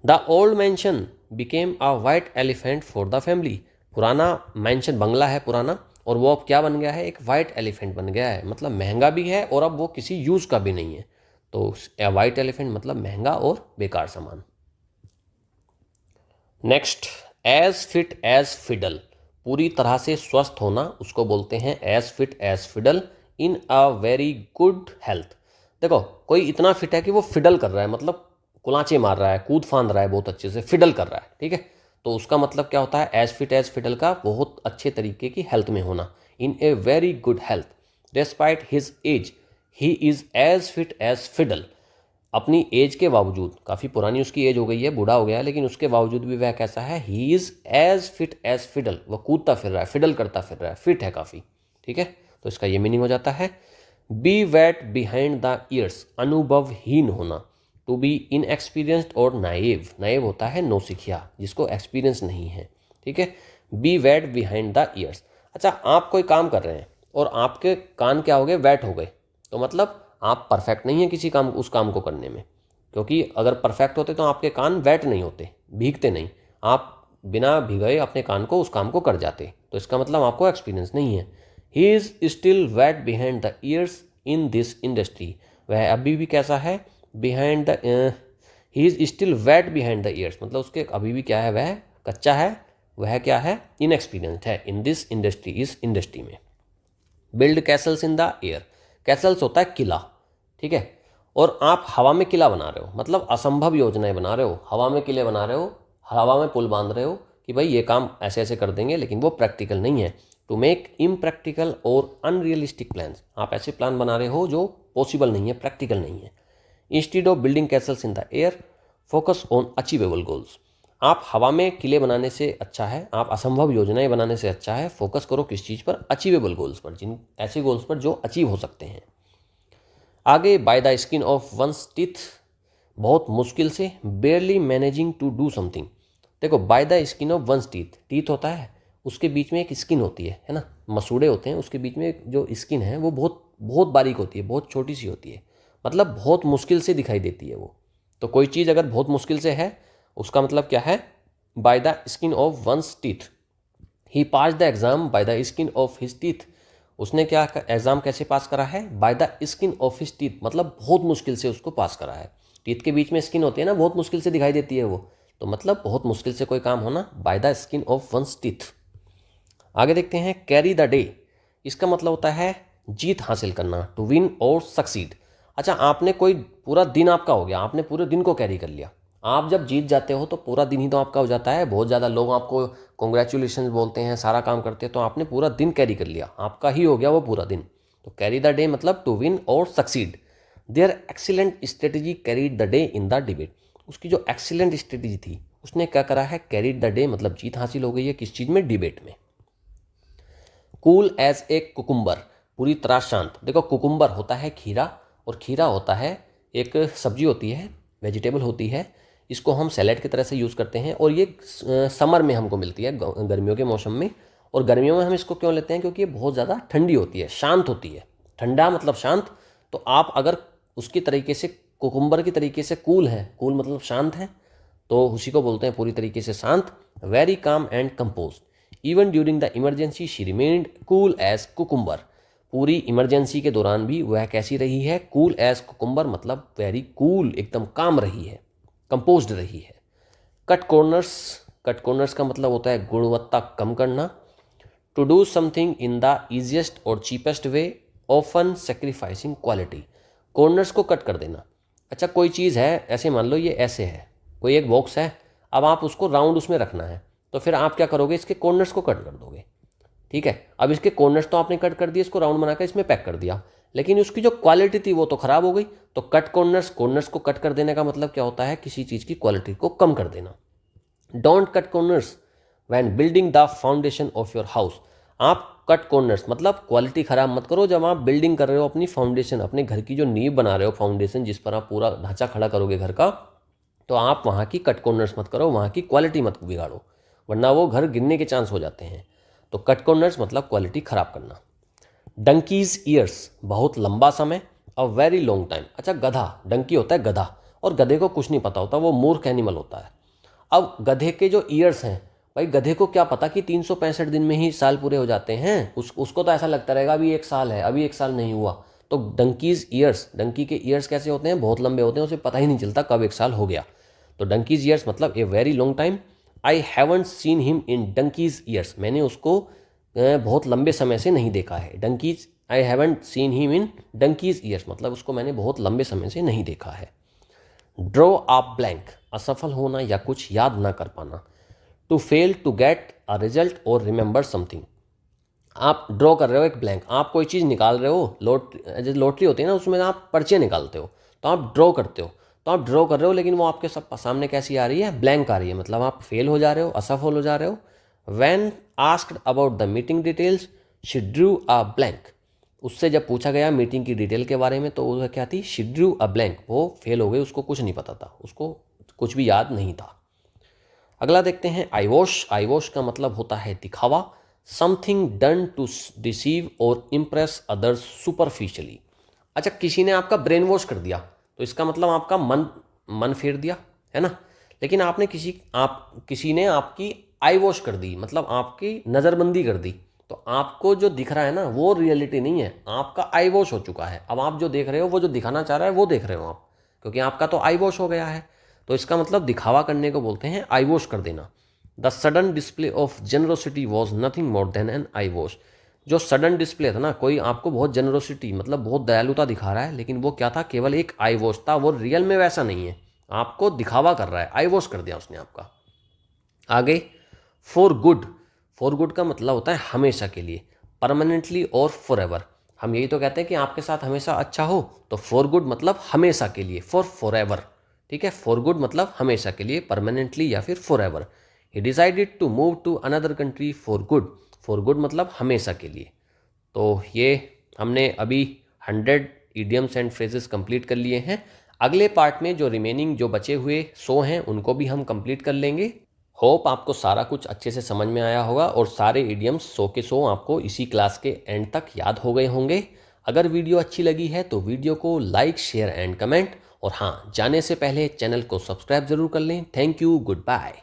The old mention became a white elephant for the family. पुराना मैंशन, बंगला है पुराना, और वो अब क्या बन गया है, एक वाइट एलिफेंट बन गया है, मतलब महंगा भी है और अब वो किसी यूज़ का भी नहीं है। तो वाइट एलिफेंट मतलब महंगा और बेकार सामान। Next, as fit as fiddle, पूरी तरह से स्वस्थ होना, उसको बोलते हैं as fit as fiddle. In a very good health. देखो, कोई इतना फिट है कि वो फिडल कर रहा है, मतलब कुलांचे मार रहा है, कूद फांद रहा है, बहुत अच्छे से फिडल कर रहा है, ठीक है। तो उसका मतलब क्या होता है, एज फिट एज फिडल का बहुत अच्छे तरीके की हेल्थ में होना। In a very good health despite his age he is as fit as fiddle. अपनी एज के बावजूद, काफ़ी पुरानी उसकी एज हो गई है, बूढ़ा हो गया है, लेकिन उसके बावजूद भी वह कैसा है, he is as fit as fiddle, वह कूदता फिर रहा है, फिडल करता फिर रहा है, फिट है काफ़ी, ठीक है। तो इसका ये मीनिंग हो जाता है, be wet behind the ears, अनुभवहीन होना। टू बी इनएक्सपीरियंस्ड और नाइव, नाइव होता है नौसिखिया, जिसको एक्सपीरियंस नहीं है, ठीक है। Be wet behind the ears. अच्छा, आप कोई काम कर रहे हैं और आपके कान क्या हो गए, वेट हो गए, तो मतलब आप परफेक्ट नहीं हैं किसी काम, उस काम को करने में, क्योंकि अगर परफेक्ट होते तो आपके कान वेट नहीं होते, भीगते नहीं, आप बिना भिगाए अपने कान को उस काम को कर जाते। तो इसका मतलब आपको एक्सपीरियंस नहीं है। He is still wet behind the ears in this industry, वह अभी भी कैसा है, behind the, he is still wet behind the ears, मतलब उसके अभी भी क्या है, वह कच्चा है, वह क्या है, इनएक्सपीरियंस्ड है इन दिस इंडस्ट्री, इस इंडस्ट्री में। Build Castle's in the air, Castle's होता है किला, ठीक है, और आप हवा में किला बना रहे हो, मतलब असंभव योजनाएं बना रहे हो, हवा में किले बना रहे हो, हवा में पुल बांध रहे हो कि भाई ये काम ऐसे ऐसे कर देंगे, लेकिन वो प्रैक्टिकल नहीं है। टू मेक इम्प्रैक्टिकल और अनरियलिस्टिक प्लान्स, आप ऐसे प्लान बना रहे हो जो पॉसिबल नहीं है, प्रैक्टिकल नहीं है। Instead of building Castle's in the air focus on achievable goals, आप हवा में किले बनाने से अच्छा है, आप असंभव योजनाएं बनाने से अच्छा है, फोकस करो किस चीज़ पर, अचीवेबल गोल्स पर, जिन ऐसे गोल्स पर जो अचीव हो सकते हैं। आगे, by the skin of one's teeth, बहुत मुश्किल से, barely managing to do something. देखो, by the skin of one's teeth, teeth होता है, उसके बीच में एक स्किन होती है ना, मसूड़े होते हैं, उसके बीच में जो स्किन है वो बहुत बहुत बारीक होती है, बहुत छोटी सी होती है, मतलब बहुत मुश्किल से दिखाई देती है वो। तो कोई चीज़ अगर बहुत मुश्किल से है, उसका मतलब क्या है, by the skin of one's teeth. He pass the exam by the skin of his teeth, उसने क्या एग्जाम कैसे पास करा है, by the skin of his teeth, मतलब बहुत मुश्किल से उसको पास करा है। टीथ के बीच में स्किन होती है ना, बहुत मुश्किल से दिखाई देती है वो, तो मतलब बहुत मुश्किल से कोई काम होना, by the skin of one's teeth. आगे देखते हैं, कैरी द डे, इसका मतलब होता है जीत हासिल करना, टू विन और सक्सीड। अच्छा, आपने कोई पूरा दिन आपका हो गया, आपने पूरे दिन को कैरी कर लिया। आप जब जीत जाते हो तो पूरा दिन ही तो आपका हो जाता है, बहुत ज़्यादा लोग आपको कॉन्ग्रेचुलेशन बोलते हैं, सारा काम करते हैं, तो आपने पूरा दिन कैरी कर लिया, आपका ही हो गया वो पूरा दिन। तो कैरी द डे मतलब टू विन और succeed. Their excellent strategy carried the day in the debate, उसकी जो एक्सीलेंट स्ट्रेटेजी थी उसने क्या करा है, कैरीड द डे मतलब जीत हासिल हो गई है, किस चीज़ में, डिबेट में। कूल एज ए कुकुम्बर, पूरी तरह शांत। देखो, कुकुम्बर होता है खीरा, और खीरा होता है एक सब्जी होती है, वेजिटेबल होती है, इसको हम सैलेड की तरह से यूज़ करते हैं, और ये समर में हमको मिलती है, गर्मियों के मौसम में। और गर्मियों में हम इसको क्यों लेते हैं, क्योंकि ये बहुत ज़्यादा ठंडी होती है, शांत होती है, ठंडा मतलब शांत। तो आप अगर उसकी तरीके से, कुकुम्बर की तरीके से कूल है, कूल मतलब शांत है, तो उसी को बोलते हैं पूरी तरीके से शांत। Very calm and composed, even during the emergency she remained cool as cucumber, पूरी इमरजेंसी के दौरान भी वह कैसी रही है, कूल एज कुकुम्बर मतलब वेरी कूल, एकदम काम रही है, कंपोज्ड रही है। कट कॉर्नर्स, कट कॉर्नर्स का मतलब होता है गुणवत्ता कम करना। To do something in the easiest और cheapest way, often sacrificing quality, corners को कट कर देना। अच्छा, कोई चीज़ है, ऐसे मान लो ये ऐसे है, कोई एक बॉक्स है, अब आप उसको राउंड उसमें रखना है, तो फिर आप क्या करोगे, इसके कॉर्नर्स को कट कर दोगे। ठीक है, अब इसके कॉर्नर्स तो आपने कट कर दिए, इसको राउंड बनाकर इसमें पैक कर दिया, लेकिन उसकी जो क्वालिटी थी वो तो खराब हो गई। तो कट कॉर्नर्स, कॉर्नर्स को कट कर देने का मतलब क्या होता है, किसी चीज़ की क्वालिटी को कम कर देना। Don't cut corners when building the foundation of your house. आप कट कॉर्नर्स मतलब क्वालिटी खराब मत करो जब आप बिल्डिंग कर रहे हो, अपनी फाउंडेशन, अपने घर की जो नींव बना रहे हो, फाउंडेशन जिस पर आप पूरा ढांचा खड़ा करोगे घर का, तो आप वहाँ की कट कॉर्नर्स मत करो, वहाँ की क्वालिटी मत बिगाड़ो, वरना वो घर गिरने के चांस हो जाते हैं। तो कट कॉर्नर्स मतलब क्वालिटी खराब करना। डंकीज ईयर्स, बहुत लंबा समय, अ वेरी लॉन्ग टाइम। अच्छा, गधा, डंकी होता है गधा, और गधे को कुछ नहीं पता होता, वो मूर्ख एनिमल होता है। अब गधे के जो ईयर्स हैं, भाई गधे को क्या पता कि 365 दिन में ही साल पूरे हो जाते हैं, उसको तो ऐसा लगता रहेगा अभी 1 साल है, अभी 1 साल नहीं हुआ। तो डंकीज ईयर्स, डंकी के ईयर्स कैसे होते हैं, बहुत लंबे होते हैं, उसे पता ही नहीं चलता कब 1 साल हो गया। तो डंकीज ईयर्स मतलब a very long time. I haven't seen him in donkeys years, मैंने उसको बहुत लंबे समय से नहीं देखा है। Donkeys, I haven't seen him in donkeys years मतलब उसको मैंने बहुत लंबे समय से नहीं देखा है। ड्रॉ अ ब्लैंक, असफल होना या कुछ याद ना कर पाना। To fail to get a result और रिमेंबर समथिंग। आप ड्रॉ कर रहे हो एक ब्लैंक, आप कोई चीज़ निकाल रहे हो, जैसे लॉटरी होती है ना, उसमें आप पर्चे निकालते हो, तो आप ड्रॉ करते हो, तो आप ड्रॉ कर रहे हो, लेकिन वो आपके सब सामने कैसी आ रही है, ब्लैंक आ रही है, मतलब आप फेल हो जा रहे हो, असफल हो जा रहे हो। When asked about the meeting details she drew a blank, उससे जब पूछा गया मीटिंग की डिटेल के बारे में तो वो क्या थी, शी ड्रू अ ब्लैंक, वो फेल हो गई, उसको कुछ नहीं पता था, उसको कुछ भी याद नहीं था। अगला देखते हैं आई वॉश। आई वॉश का मतलब होता है दिखावा, समथिंग डन टू डिसीव और इम्प्रेस अदर्स सुपरफिशियली। अच्छा, किसी ने आपका ब्रेन वॉश कर दिया, तो इसका मतलब आपका मन फेर दिया, है ना। लेकिन आपने किसी ने आपकी आई वॉश कर दी, मतलब आपकी नज़रबंदी कर दी, तो आपको जो दिख रहा है ना वो रियलिटी नहीं है, आपका आई वॉश हो चुका है। अब आप जो देख रहे हो, वो जो दिखाना चाह रहा है वो देख रहे हो आप, क्योंकि आपका तो आई वॉश हो गया है। तो इसका मतलब दिखावा करने को बोलते हैं आई वॉश कर देना। The sudden display of generosity was nothing more than an eyewash. जो सडन डिस्प्ले था ना, कोई आपको बहुत जेनरोसिटी मतलब बहुत दयालुता दिखा रहा है, लेकिन वो क्या था, केवल एक आई वॉश था, वो रियल में वैसा नहीं है, आपको दिखावा कर रहा है, आई वॉश कर दिया उसने आपका। आगे, फॉर गुड। फॉर गुड का मतलब होता है हमेशा के लिए, परमानेंटली और फॉर एवर। हम यही तो कहते हैं कि आपके साथ हमेशा अच्छा हो, तो फॉर गुड मतलब हमेशा के लिए, फॉर एवर। ठीक है, फॉर गुड मतलब हमेशा के लिए, परमानेंटली या फिर forever. He decided to move to another country for good. For good मतलब हमेशा के लिए। तो ये हमने अभी 100 इडियम्स एंड फ्रेजेस कंप्लीट कर लिए हैं। अगले पार्ट में जो रिमेनिंग जो बचे हुए 100 हैं उनको भी हम कंप्लीट कर लेंगे। होप आपको सारा कुछ अच्छे से समझ में आया होगा और सारे इडियम्स 100 के 100 आपको इसी क्लास के एंड तक याद हो गए होंगे। अगर वीडियो अच्छी लगी है तो वीडियो को लाइक, शेयर एंड कमेंट, और हाँ, जाने से पहले चैनल को सब्सक्राइब जरूर कर लें। Thank you, good bye.